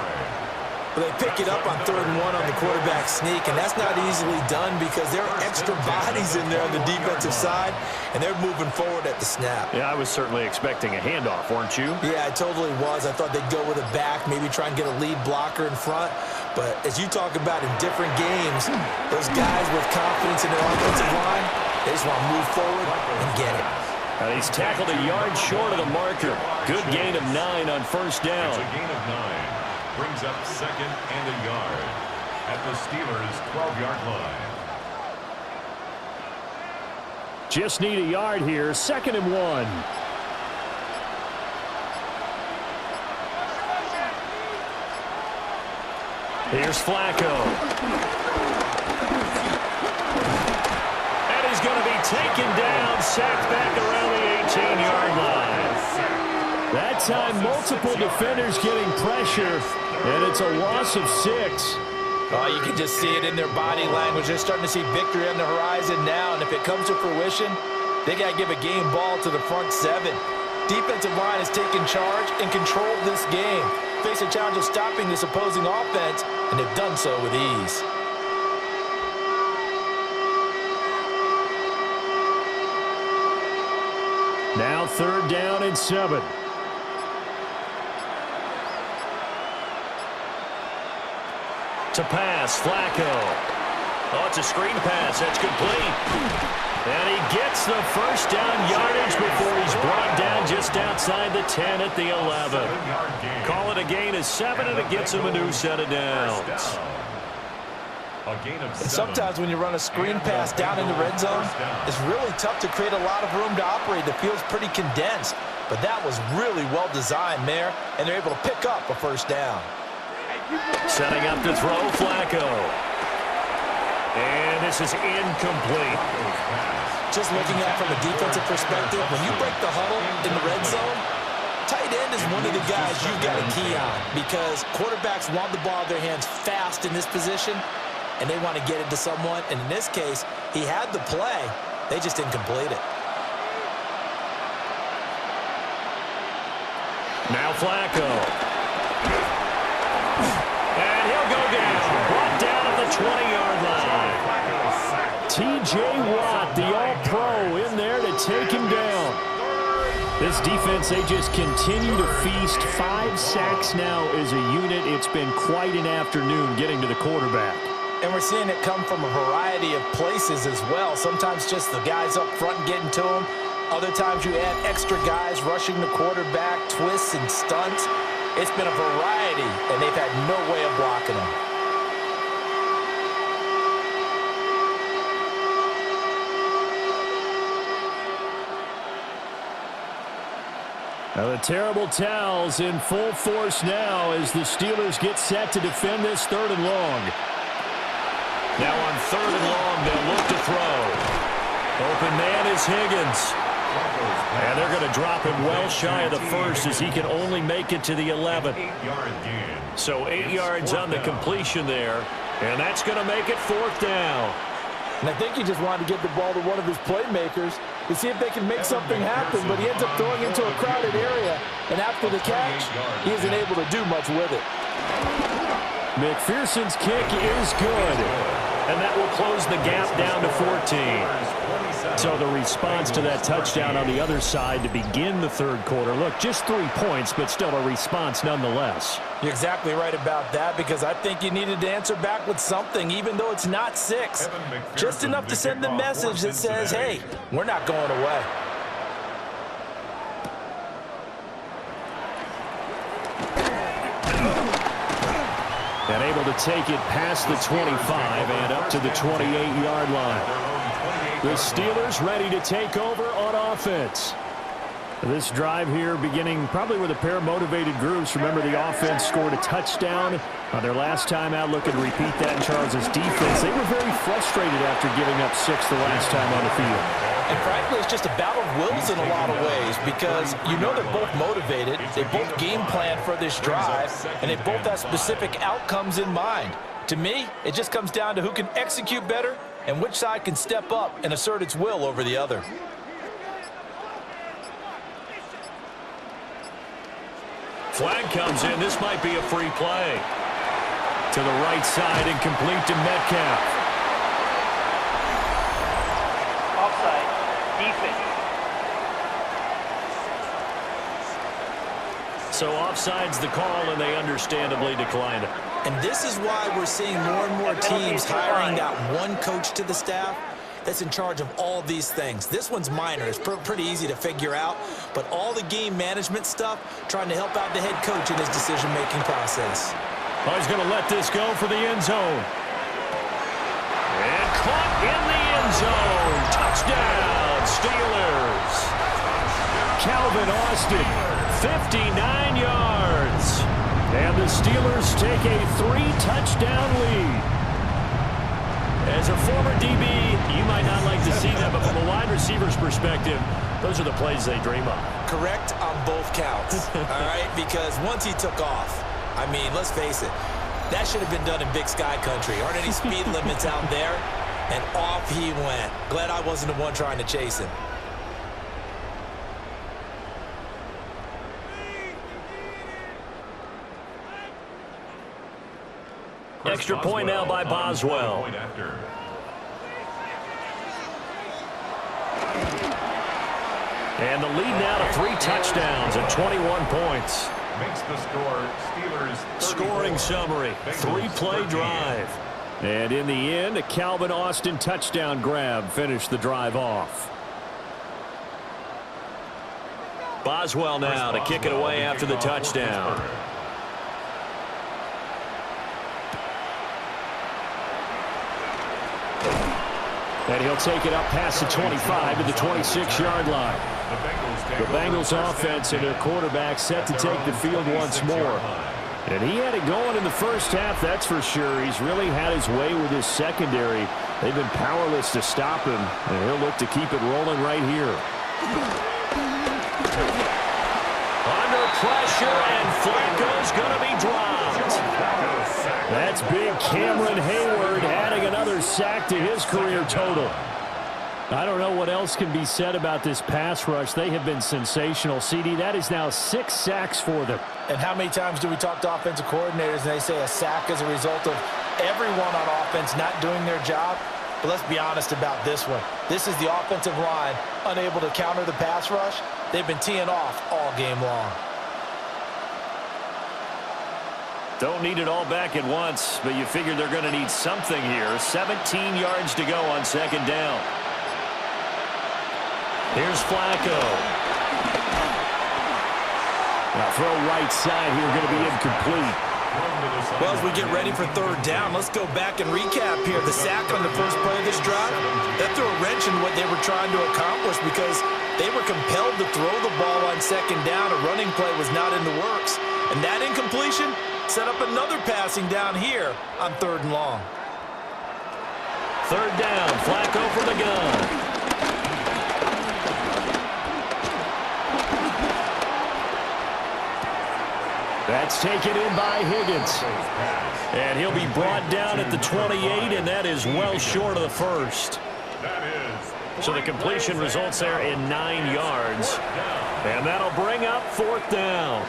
Well, they pick it up on 3rd and 1 on the quarterback sneak, and that's not easily done because there are extra bodies in there on the defensive side, and they're moving forward at the snap. Yeah, I was certainly expecting a handoff, weren't you? Yeah, I totally was. I thought they'd go with a back, maybe try and get a lead blocker in front. But as you talk about in different games, those guys with confidence in their offensive line, they just want to move forward and get it. And he's tackled a yard short of the marker. Good gain of 9 on first down. It's a gain of 9. Brings up second and a yard at the Steelers' 12-yard line. Just need a yard here. 2nd and 1. Here's Flacco. And he's going to be taken down, sacked back around the 18-yard line. That time, multiple defenders getting pressure, and it's a loss of 6. Oh, you can just see it in their body language. They're starting to see victory on the horizon now, and if it comes to fruition, they got to give a game ball to the front 7. Defensive line has taken charge and controlled this game. Face a challenge of stopping this opposing offense, and they've done so with ease. Now 3rd down and 7. To pass, Flacco. Oh, it's a screen pass. That's complete. And he gets the first down yardage before he's brought down just outside the 10 at the 11. Call it a gain of 7, and it gets him a new set of downs. And sometimes when you run a screen pass down in the red zone, it's really tough to create a lot of room to operate. The field's pretty condensed, but that was really well designed there, and they're able to pick up a first down. Setting up to throw, Flacco. And this is incomplete. Just looking at it from a defensive perspective, when you break the huddle in the red zone, tight end is one of the guys you've got to key on because quarterbacks want the ball in their hands fast in this position, and they want to get it to someone. And in this case, he had the play. They just didn't complete it. Now Flacco. And he'll go down. Brought down at the 20-yard line. T.J. Watt, the All-Pro, in there to take him down. This defense, they just continue to feast. 5 sacks now as a unit. It's been quite an afternoon getting to the quarterback. And we're seeing it come from a variety of places as well. Sometimes just the guys up front and getting to him. Other times you add extra guys rushing the quarterback, twists and stunts. It's been a variety, and they've had no way of blocking him. Now the terrible towels in full force now as the Steelers get set to defend this 3rd and long. Now on 3rd and long, they'll look to throw. Open man is Higgins. And they're going to drop him well shy of the 1st as he can only make it to the 11th. So 8 yards on the completion there. And that's going to make it 4th down. And I think he just wanted to get the ball to one of his playmakers to see if they can make something happen, but he ends up throwing into a crowded area, and after the catch, he isn't able to do much with it. McPherson's kick is good, and that will close the gap down to 14. So the response to that touchdown on the other side to begin the 3rd quarter. Look, just 3 points, but still a response nonetheless. You're exactly right about that, because I think you needed to answer back with something, even though it's not 6. Just enough to send the message that says, hey, we're not going away. And able to take it past the 25 and up to the 28-yard line. The Steelers ready to take over on offense. This drive here beginning probably with a pair of motivated groups. Remember, the offense scored a touchdown on their last time out. Looking to repeat that in Charles' defense. They were very frustrated after giving up 6 the last time on the field. And frankly, it's just a battle of wills in a lot of ways, because you know they're both motivated, they both game plan for this drive, and they both have specific outcomes in mind. To me, it just comes down to who can execute better and which side can step up and assert its will over the other. Flag comes in. This might be a free play. To the right side and complete to Metcalf. Offside. Defense. So offside's the call, and they understandably declined it. And this is why we're seeing more and more teams hiring that one coach to the staff that's in charge of all these things. This one's minor. It's pretty easy to figure out. But all the game management stuff, trying to help out the head coach in his decision-making process. Oh, he's going to let this go for the end zone. And caught in the end zone. Touchdown, Steelers. Calvin Austin, 59 yards. And the Steelers take a 3-touchdown lead. As a former DB, you might not like to see that, but from a wide receiver's perspective, those are the plays they dream of. Correct on both counts, all right? Because once he took off, I mean, let's face it, that should have been done in Big Sky Country. Aren't any speed limits out there? And off he went. Glad I wasn't the one trying to chase him. Extra point now by Boswell. And the lead now to 3 touchdowns and 21 points. Makes the score Steelers. Scoring summary, 3-play drive. And in the end, a Calvin Austin touchdown grab finished the drive off. Boswell now to kick it away after the touchdown. And he'll take it up past the 25 to the 26-yard line. The Bengals offense and their quarterback set to take the field once more. And he had it going in the first half, that's for sure. He's really had his way with his secondary. They've been powerless to stop him, and he'll look to keep it rolling right here. Under pressure, and Flacco's going to be dropped. That's big Cameron Hayward adding another sack to his career total. I don't know what else can be said about this pass rush. They have been sensational. CD, that is now 6 sacks for them. And how many times do we talk to offensive coordinators and they say a sack is a result of everyone on offense not doing their job? But let's be honest about this one. This is the offensive line unable to counter the pass rush. They've been teeing off all game long. Don't need it all back at once, but you figure they're going to need something here. 17 yards to go on second down. Here's Flacco. Now throw right side here, going to be incomplete. Well, as we get ready for third down, let's go back and recap here. The sack on the first play of this drive, that threw a wrench in what they were trying to accomplish because they were compelled to throw the ball on second down. A running play was not in the works. And that incompletion set up another passing down here on third and long. Third down, Flacco for the gun. That's taken in by Higgins. And he'll be brought down at the 28, and that is well short of the first. So the completion results there in 9 yards. And that'll bring up fourth down.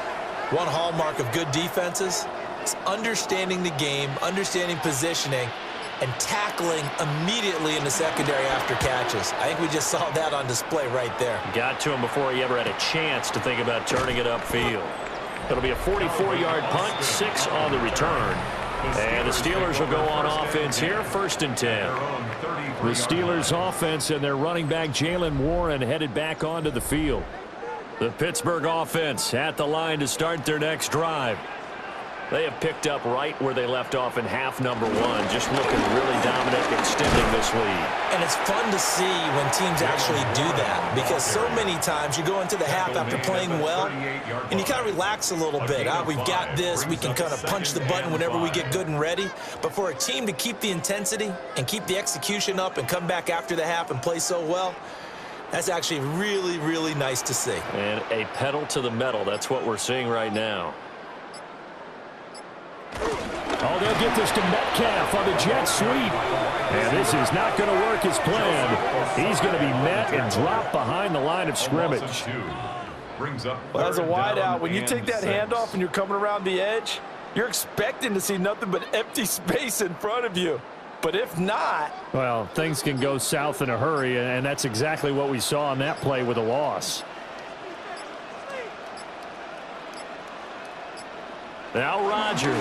One hallmark of good defenses is understanding the game, understanding positioning, and tackling immediately in the secondary after catches. I think we just saw that on display right there. Got to him before he ever had a chance to think about turning it upfield. It'll be a 44-yard punt, 6 on the return. And the Steelers will go on offense here, 1st and 10. The Steelers offense and their running back Jalen Warren headed back onto the field. The Pittsburgh offense at the line to start their next drive. They have picked up right where they left off in half number 1, just looking really dominant, extending this lead. And it's fun to see when teams actually do that, because so many times you go into the half after playing well, and you kind of relax a little bit. We've got this. We can kind of punch the button whenever we get good and ready. But for a team to keep the intensity and keep the execution up and come back after the half and play so well, that's actually really, really nice to see. And a pedal to the metal. That's what we're seeing right now. Oh, they'll get this to Metcalf on the jet sweep. And this is not going to work as planned. He's going to be met and dropped behind the line of scrimmage. Well, as a wideout, when you take that handoff and you're coming around the edge, you're expecting to see nothing but empty space in front of you. But if not... Well, things can go south in a hurry, and that's exactly what we saw on that play with a loss. Now Rodgers.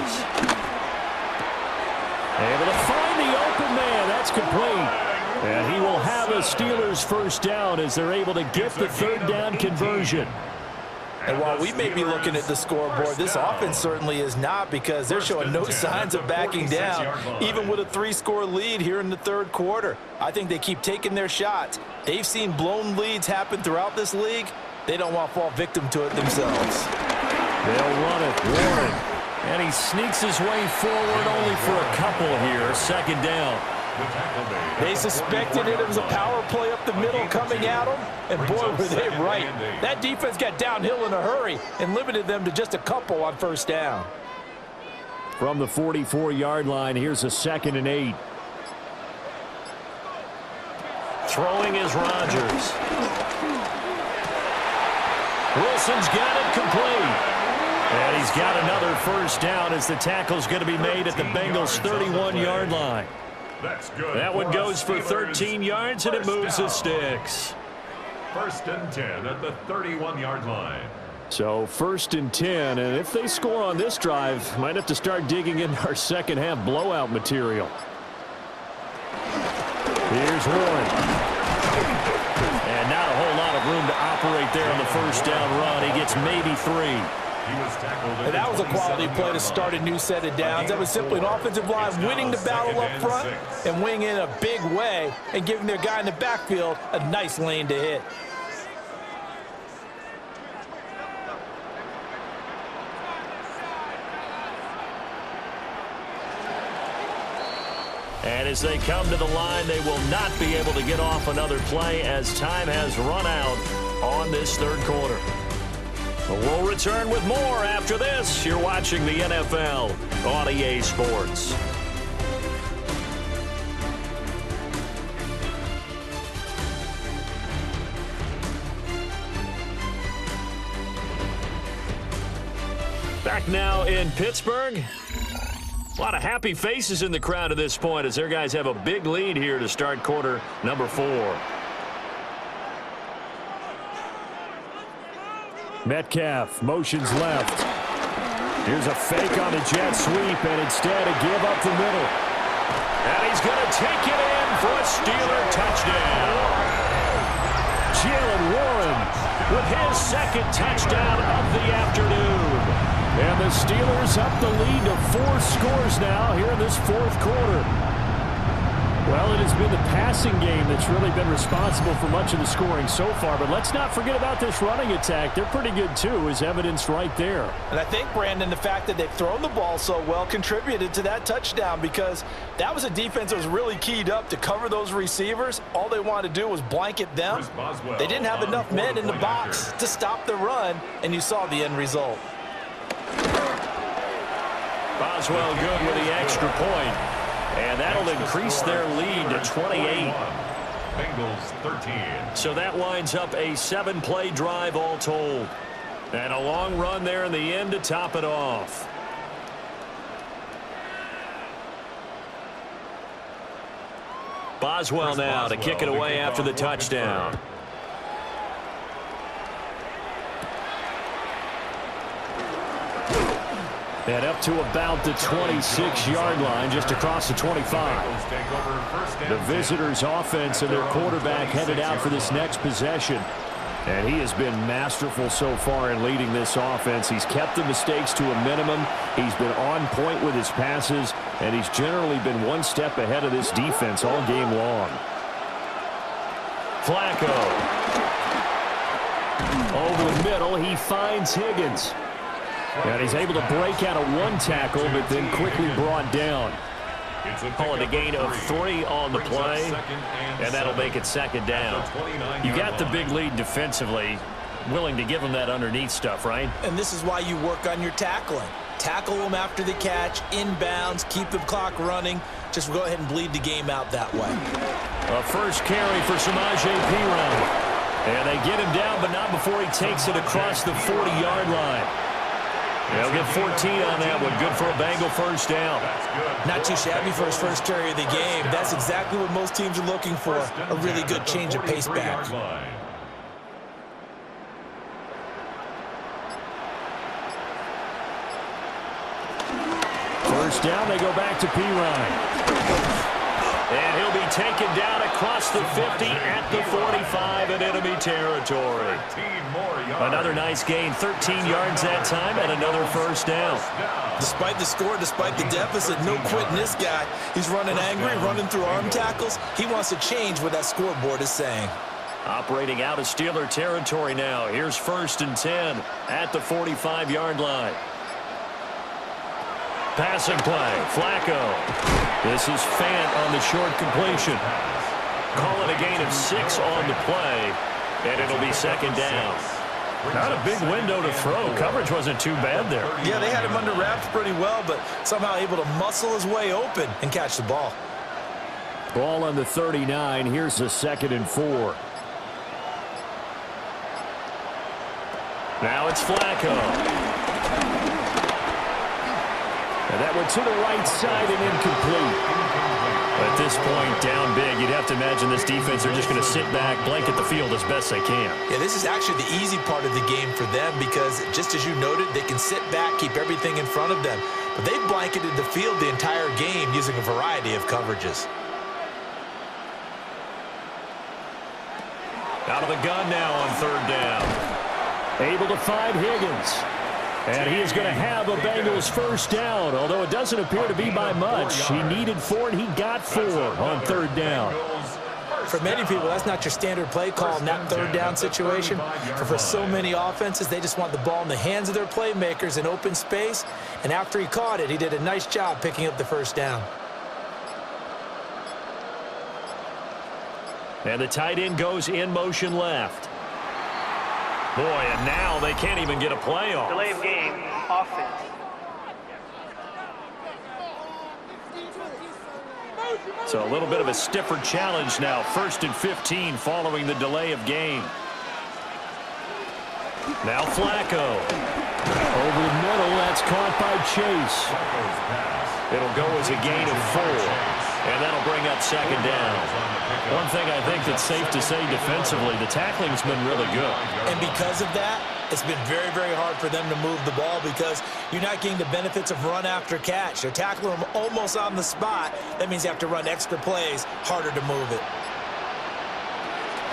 Able to find the open man. That's complete. And he will have a Steelers first down as they're able to get the third down conversion. And while we may be looking at the scoreboard, this offense certainly is not, because they're showing no signs of backing down, even with a 3-score lead here in the third quarter. I think they keep taking their shots. They've seen blown leads happen throughout this league. They don't want to fall victim to it themselves. They'll run it. Warren. And he sneaks his way forward only for a couple here. Second down. They suspected it was a power play up the middle coming at them, and boy, were they right. That defense got downhill in a hurry and limited them to just a couple on first down. From the 44-yard line, here's a 2nd and 8. Throwing is Rodgers. Wilson's got it complete. And he's got another first down as the tackle's going to be made at the Bengals' 31-yard line. That one goes for 13 yards, and it moves the sticks. 1st and 10 at the 31-yard line. So 1st and 10, and if they score on this drive, might have to start digging into our second half blowout material. Here's Warren. And not a whole lot of room to operate there on the first down run. He gets maybe 3. And that was a quality play to start a new set of downs. That was simply an offensive line winning the battle up front and winning in a big way and giving their guy in the backfield a nice lane to hit. And as they come to the line, they will not be able to get off another play as time has run out on this third quarter. We'll return with more after this. You're watching the NFL on EA Sports. Back now in Pittsburgh. A lot of happy faces in the crowd at this point as their guys have a big lead here to start quarter number 4. Metcalf motions left. Here's a fake on a jet sweep, and instead a give up the middle. And he's going to take it in for a Steeler touchdown. Jalen Warren with his second touchdown of the afternoon. And the Steelers up the lead to 4 scores now here in this 4th quarter. Well, it has been the passing game that's really been responsible for much of the scoring so far. But let's not forget about this running attack. They're pretty good, too, as evidenced right there. And I think, Brandon, the fact that they've thrown the ball so well contributed to that touchdown because that was a defense that was really keyed up to cover those receivers. All they wanted to do was blanket them. They didn't have enough men in the box to stop the run, and you saw the end result. Boswell good with the extra point. And that'll increase their lead to 28. Bengals 13. So that winds up a 7-play drive all told. And a long run there in the end to top it off. Boswell now to kick it away after the touchdown. And up to about the 26-yard line, just across the 25. The visitors' offense and their quarterback headed out for this next possession. And he has been masterful so far in leading this offense. He's kept the mistakes to a minimum. He's been on point with his passes. And he's generally been one step ahead of this defense all game long. Flacco. Over the middle, he finds Higgins. And he's able to break out of 1 tackle, but then quickly brought down. Call it a gain of 3 on the play, and that'll make it 2nd down. You got the big lead defensively, willing to give them that underneath stuff, right? And this is why you work on your tackling. Tackle them after the catch, inbounds, keep the clock running. Just go ahead and bleed the game out that way. A first carry for Samaje Perine. And they get him down, but not before he takes it across the 40-yard line. They'll get 14 on that one. Good for a Bengal first down. Not too shabby for his first carry of the game. That's exactly what most teams are looking for. A really good change of pace back. First down, they go back to Perine. And he'll be taken down across the 50 at the 45 in enemy territory. Another nice gain, 13 yards that time, and another first down. Despite the score, despite the deficit, no quitting this guy. He's running angry, running through arm tackles. He wants to change what that scoreboard is saying. Operating out of Steeler territory now. Here's 1st and 10 at the 45-yard line. Passing play, Flacco. This is Fant on the short completion. Call it a gain of 6 on the play, and it'll be 2nd down. Not a big window to throw. Coverage wasn't too bad there. Yeah, they had him under wraps pretty well, but somehow able to muscle his way open and catch the ball. Ball on the 39. Here's a 2nd and 4. Now it's Flacco. And that went to the right side and incomplete. At this point, down big, you'd have to imagine this defense are just going to sit back, blanket the field as best they can. Yeah, this is actually the easy part of the game for them because, just as you noted, they can sit back, keep everything in front of them. But they've blanketed the field the entire game using a variety of coverages. Out of the gun now on 3rd down. Able to find Higgins. And he is going to have a Bengals first down, although it doesn't appear to be by much. He needed 4, and he got 4 on 3rd down. For many people, that's not your standard play call in that 3rd down situation. But for so many offenses, they just want the ball in the hands of their playmakers in open space. And after he caught it, he did a nice job picking up the first down. And the tight end goes in motion left. Boy, and now they can't even get a play off. Delay of game, offense. So a little bit of a stiffer challenge now. 1st and 15 following the delay of game. Now Flacco. Over the middle, that's caught by Chase. It'll go as a gain of 4, and that'll bring up second down. One thing I think that's safe to say defensively, the tackling's been really good. And because of that, it's been very, very hard for them to move the ball because you're not getting the benefits of run after catch. They're tackling them almost on the spot. That means you have to run extra plays, harder to move it.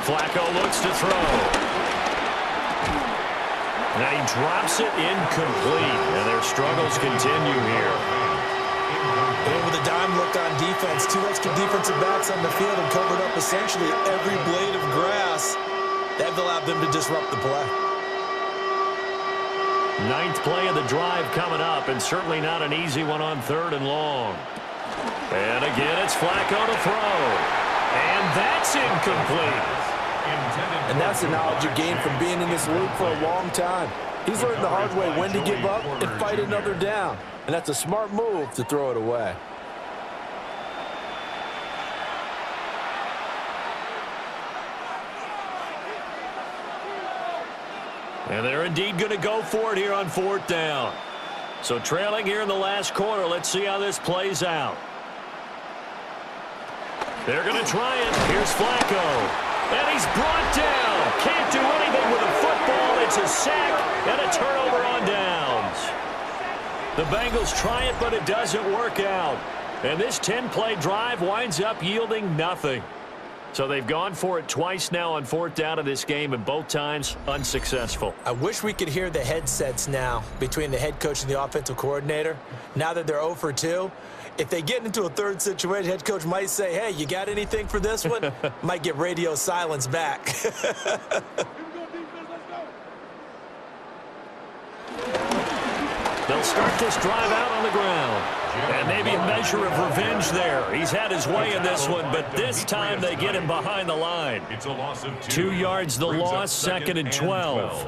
Flacco looks to throw. Now he drops it incomplete, and their struggles continue here. And with a dime look on defense, 2 extra defensive backs on the field and covered up essentially every blade of grass. That allowed them to disrupt the play. 9th play of the drive coming up, and certainly not an easy one on 3rd and long. And again, it's Flacco to throw. And that's incomplete. And that's the knowledge you gain from being in this league for a long time. He's learned the hard way when to give up and fight another down. And that's a smart move to throw it away. And they're indeed going to go for it here on 4th down. So trailing here in the last quarter, let's see how this plays out. They're going to try it. Here's Flacco. And he's brought down. Can't do anything with a football. It's a sack and a turnover on downs. The Bengals try it, but it doesn't work out. And this 10-play drive winds up yielding nothing. So they've gone for it twice now on 4th down of this game, and both times unsuccessful. I wish we could hear the headsets now between the head coach and the offensive coordinator. Now that they're 0 for 2, if they get into a 3rd situation, head coach might say, hey, you got anything for this one? Might get radio silence back. They'll start this drive out on the ground. And maybe a measure of revenge there. He's had his way in this one, but this time they get him behind the line. 2 yards the loss, 2nd and 12.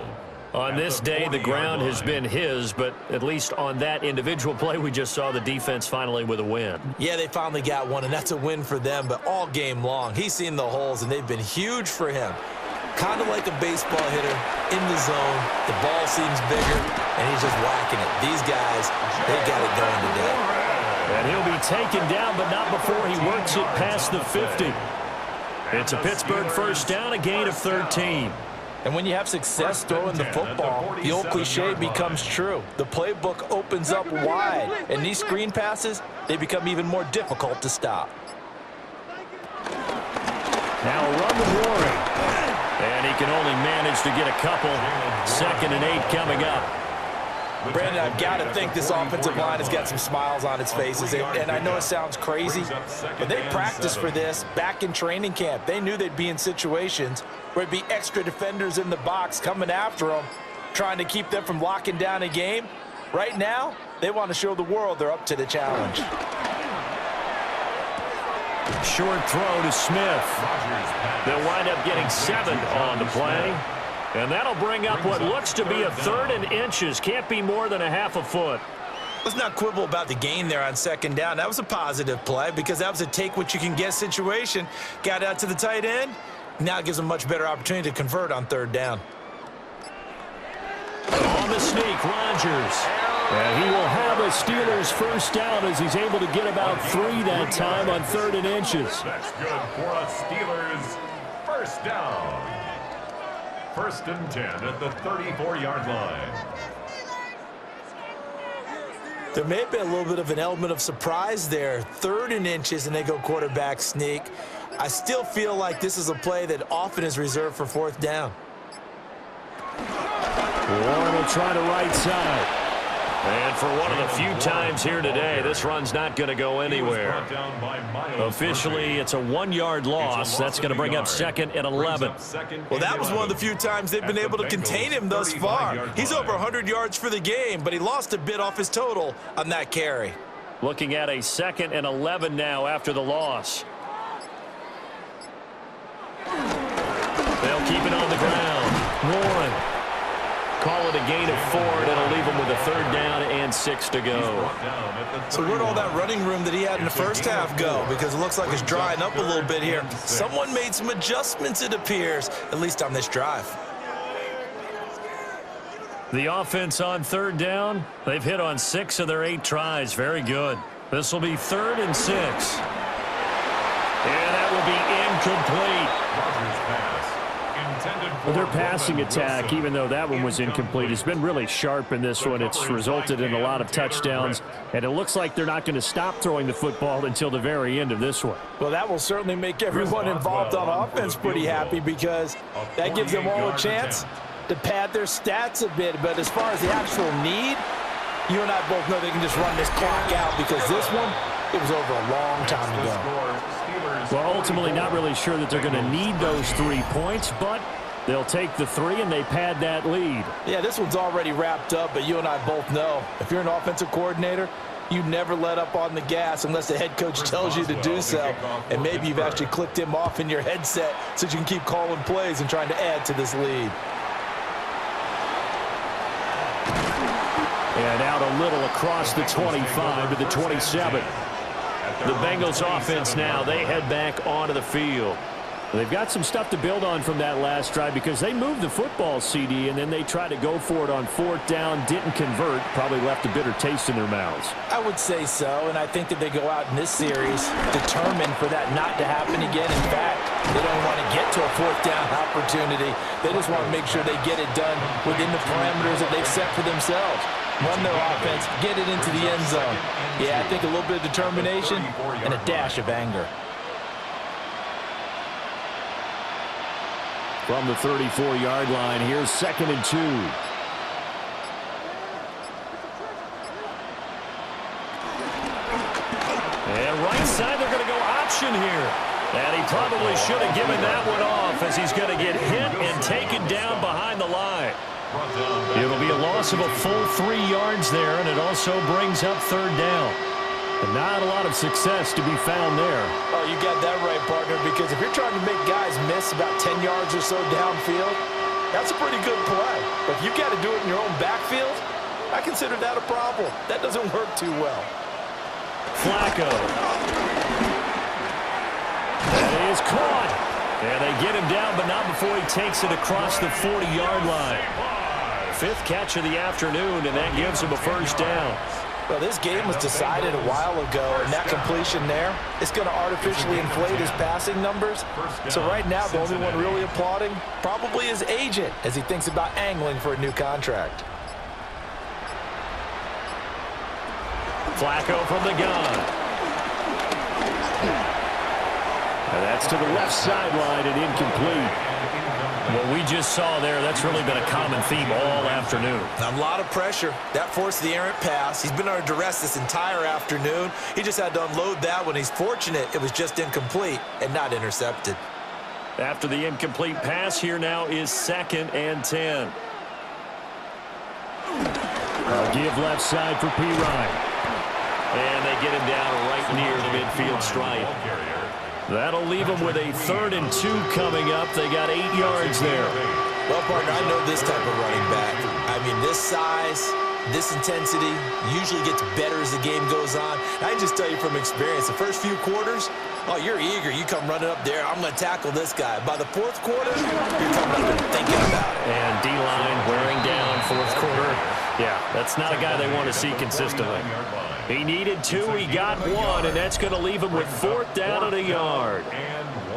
On this day, the ground has been his, but at least on that individual play, we just saw the defense finally with a win. Yeah, they finally got one, and that's a win for them, but all game long, he's seen the holes, and they've been huge for him. Kind of like a baseball hitter in the zone. The ball seems bigger, and he's just whacking it. These guys, they got it going today. And he'll be taken down, but not before he works it past the 50. It's a Pittsburgh 1st down, a gain of 13. And when you have success throwing the football, the old cliche becomes true. The playbook opens up wide, and these screen passes, they become even more difficult to stop. Now a run with Warren. And he can only manage to get a couple. 2nd and 8 coming up. Brandon, I've got to think this offensive line has got some smiles on its faces. And I know it sounds crazy, but they practiced for this back in training camp. They knew they'd be in situations where it'd be extra defenders in the box coming after them, trying to keep them from locking down a game. Right now, they want to show the world they're up to the challenge. Short throw to Smith. They'll wind up getting 7 on the play. And that'll bring up what looks to be a 3rd and inches. Can't be more than a half a foot. Let's not quibble about the gain there on 2nd down. That was a positive play because that was a take-what-you-can-get situation. Got out to the tight end. Now it gives them a much better opportunity to convert on 3rd down. On the sneak, Rodgers. And he will have a Steelers 1st down as he's able to get about 3 that time on 3rd and inches. That's good for a Steelers 1st down. 1st and 10 at the 34-yard line. There may have been a little bit of an element of surprise there. 3rd and inches, and they go quarterback sneak. I still feel like this is a play that often is reserved for 4th down. Warren will try to right side. And for one of the few times here today, this run's not going to go anywhere. Officially, it's a 1-yard loss. That's going to bring up 2nd and 11. Well, that was one of the few times they've been able to contain him thus far. He's over 100 yards for the game, but he lost a bit off his total on that carry. Looking at a 2nd and 11 now after the loss. They'll keep it on the ground. Warren. Call it a gain of 4, and it'll leave him with a 3rd down and 6 to go. So where'd all that running room that he had in the 1st half go? Because it looks like it's drying up a little bit here. Someone made some adjustments, it appears, at least on this drive. The offense on third down, they've hit on 6 of their 8 tries. Very good. This will be 3rd and 6. And that will be incomplete. Well, their passing attack, even though that one was incomplete, has been really sharp in this one. It's resulted in a lot of touchdowns, and it looks like they're not going to stop throwing the football until the very end of this one. Well, that will certainly make everyone involved on offense pretty happy because that gives them all a chance to pad their stats a bit. But as far as the actual need, you and I both know they can just run this clock out because this one, it was over a long time ago. Well, ultimately not really sure that they're going to need those 3 points, but they'll take the 3 and they pad that lead. Yeah, this one's already wrapped up, but you and I both know if you're an offensive coordinator, you never let up on the gas unless the head coach tells you to do so. And maybe you've actually clicked him off in your headset so you can keep calling plays and trying to add to this lead. And out a little across the 25 to the 27. The Bengals offense now, they head back onto the field. They've got some stuff to build on from that last drive because they moved the football, CD, and then they tried to go for it on 4th down, didn't convert, probably left a bitter taste in their mouths. I would say so, and I think that they go out in this series determined for that not to happen again. In fact, they don't want to get to a 4th down opportunity. They just want to make sure they get it done within the parameters that they've set for themselves. Run their offense, get it into the end zone. Yeah, I think a little bit of determination and a dash of anger. From the 34-yard line, here's 2nd and 2. And right side, they're going to go option here. And he probably should have given that one off as he's going to get hit and taken down behind the line. It'll be a loss of a full 3 yards there, and it also brings up 3rd down. And not a lot of success to be found there. Oh, you got that right, partner, because if you're trying to make guys miss about 10 yards or so downfield, that's a pretty good play. But if you've got to do it in your own backfield, I consider that a problem. That doesn't work too well. Flacco. That is caught. And they get him down, but not before he takes it across the 40-yard line. 5th catch of the afternoon, and that gives him a 1st down. Well, this game was decided a while ago, and that completion there is going to artificially inflate his passing numbers. So right now, the only one really applauding probably his agent as he thinks about angling for a new contract. Flacco from the gun. And that's to the left sideline and incomplete. What we just saw there, that's really been a common theme all afternoon. A lot of pressure. That forced the errant pass. He's been under duress this entire afternoon. He just had to unload that one. He's fortunate it was just incomplete and not intercepted. After the incomplete pass, here now is 2nd and 10. I'll give left side for P. Ryan. And they get him down right near the midfield stripe. That'll leave them with a 3rd and 2 coming up. They got 8 yards there. Well, partner, I know this type of running back. I mean, this size, this intensity usually gets better as the game goes on. I can just tell you from experience, the first few quarters, oh, you're eager. You come running up there. I'm going to tackle this guy. By the 4th quarter, you're coming up and thinking about it. And D-line wearing down 4th quarter. Yeah, that's not a guy they want to see consistently. He needed 2, he got 1, and that's going to leave him with 4th down and a yard.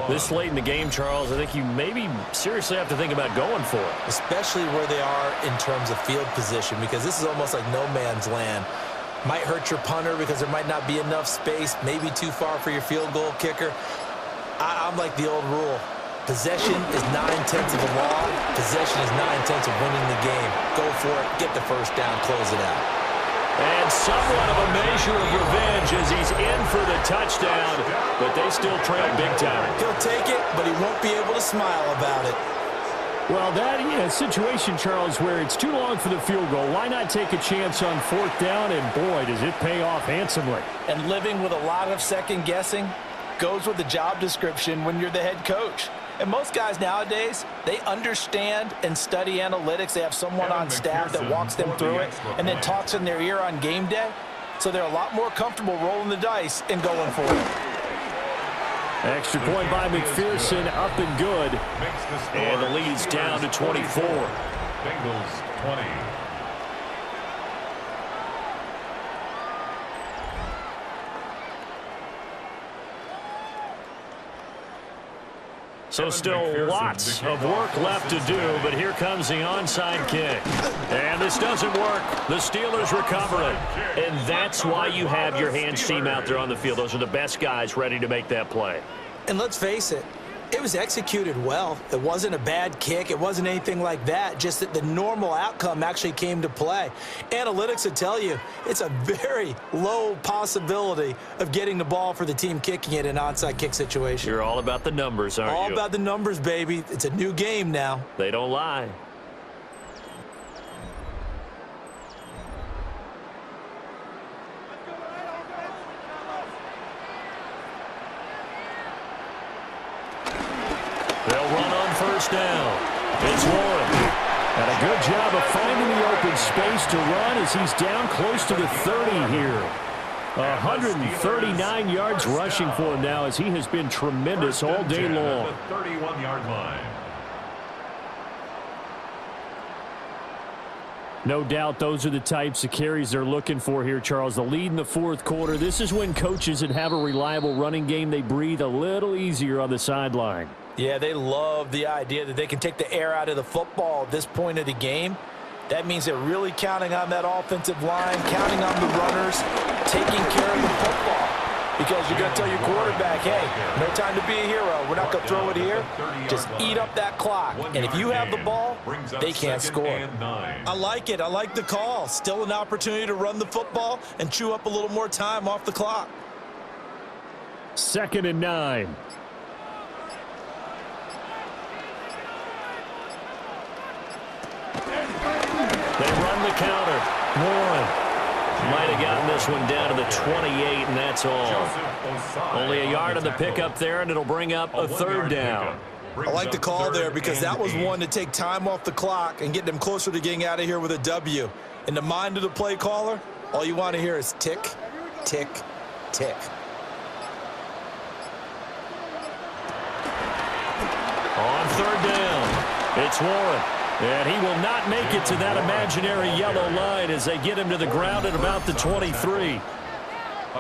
This late in the game, Charles, I think you maybe seriously have to think about going for it. Especially where they are in terms of field position, because this is almost like no man's land. Might hurt your punter because there might not be enough space, maybe too far for your field goal kicker. I'm like the old rule. Possession is 9/10 of the law. Possession is 9/10 of winning the game. Go for it, get the 1st down, close it out. And somewhat of a measure of revenge as he's in for the touchdown, but they still trail big time. He'll take it, but he won't be able to smile about it. Well, that situation, Charles, where it's too long for the field goal, why not take a chance on 4th down? And, boy, does it pay off handsomely. And living with a lot of second-guessing goes with the job description when you're the head coach. And most guys nowadays, they understand and study analytics. They have someone on staff that walks them through it and then talks in their ear on game day. So they're a lot more comfortable rolling the dice and going for it. Extra point by McPherson, up and good. And the lead's down to 24. Bengals 20. So still lots of work left to do, but here comes the onside kick. And this doesn't work. The Steelers recover it. And that's why you have your hands team out there on the field. Those are the best guys ready to make that play. And let's face it, it was executed well. It wasn't a bad kick. It wasn't anything like that, just that the normal outcome actually came to play. Analytics will tell you it's a very low possibility of getting the ball for the team kicking it in an onside kick situation. You're all about the numbers, aren't you? All about the numbers, baby. It's a new game now. They don't lie. They'll run on first down. It's Warren. And a good job of finding the open space to run as he's down close to the 30 here. 139 yards rushing for him now as he has been tremendous all day long. 31-yard line. No doubt those are the types of carries they're looking for here, Charles. The lead in the fourth quarter. This is when coaches that have a reliable running game, they breathe a little easier on the sideline. Yeah, they love the idea that they can take the air out of the football at this point of the game. That means they're really counting on that offensive line, counting on the runners, taking care of the football. Because you're going to tell your quarterback, hey, no time to be a hero. We're not going to throw it here. Just eat up that clock. And if you have the ball, they can't score. I like it. I like the call. Still an opportunity to run the football and chew up a little more time off the clock. 2nd and 9. They run the counter. Warren might have gotten this one down to the 28, and that's all. Only a yard on the pickup there, and it'll bring up a 3rd down. I like the call there because that was one to take time off the clock and get them closer to getting out of here with a W. In the mind of the play caller, all you want to hear is tick, tick, tick. On 3rd down, it's Warren. And he will not make it to that imaginary yellow line as they get him to the ground at about the 23.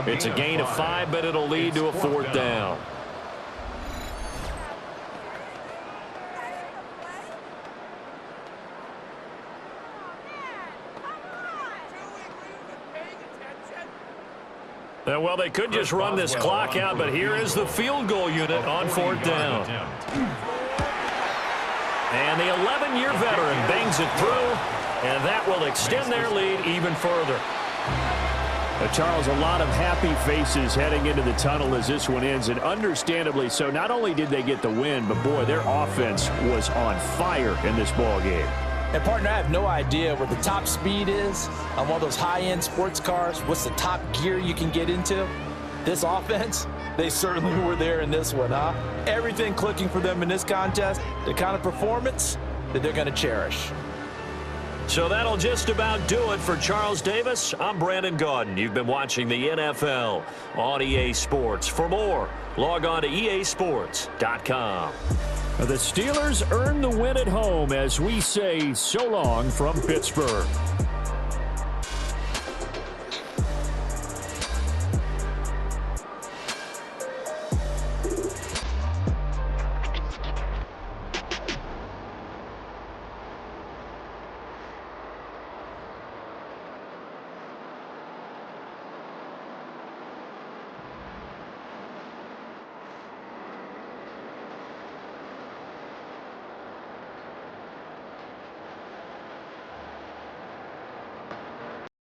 It's a gain of 5, but it'll lead to a 4th down. Well, they could just run this clock out, but here is the field goal unit on 4th down. And the 11-year veteran bangs it through, and that will extend their lead even further. Charles, a lot of happy faces heading into the tunnel as this one ends, and understandably so. Not only did they get the win, but, boy, their offense was on fire in this ball game. And, partner, I have no idea what the top speed is on one of those high-end sports cars. What's the top gear you can get into? This offense, they certainly were there in this one, huh? Everything clicking for them in this contest, the kind of performance that they're going to cherish. So that'll just about do it for Charles Davis. I'm Brandon Gaudin. You've been watching the NFL on EA Sports. For more, log on to easports.com. The Steelers earn the win at home as we say so long from Pittsburgh.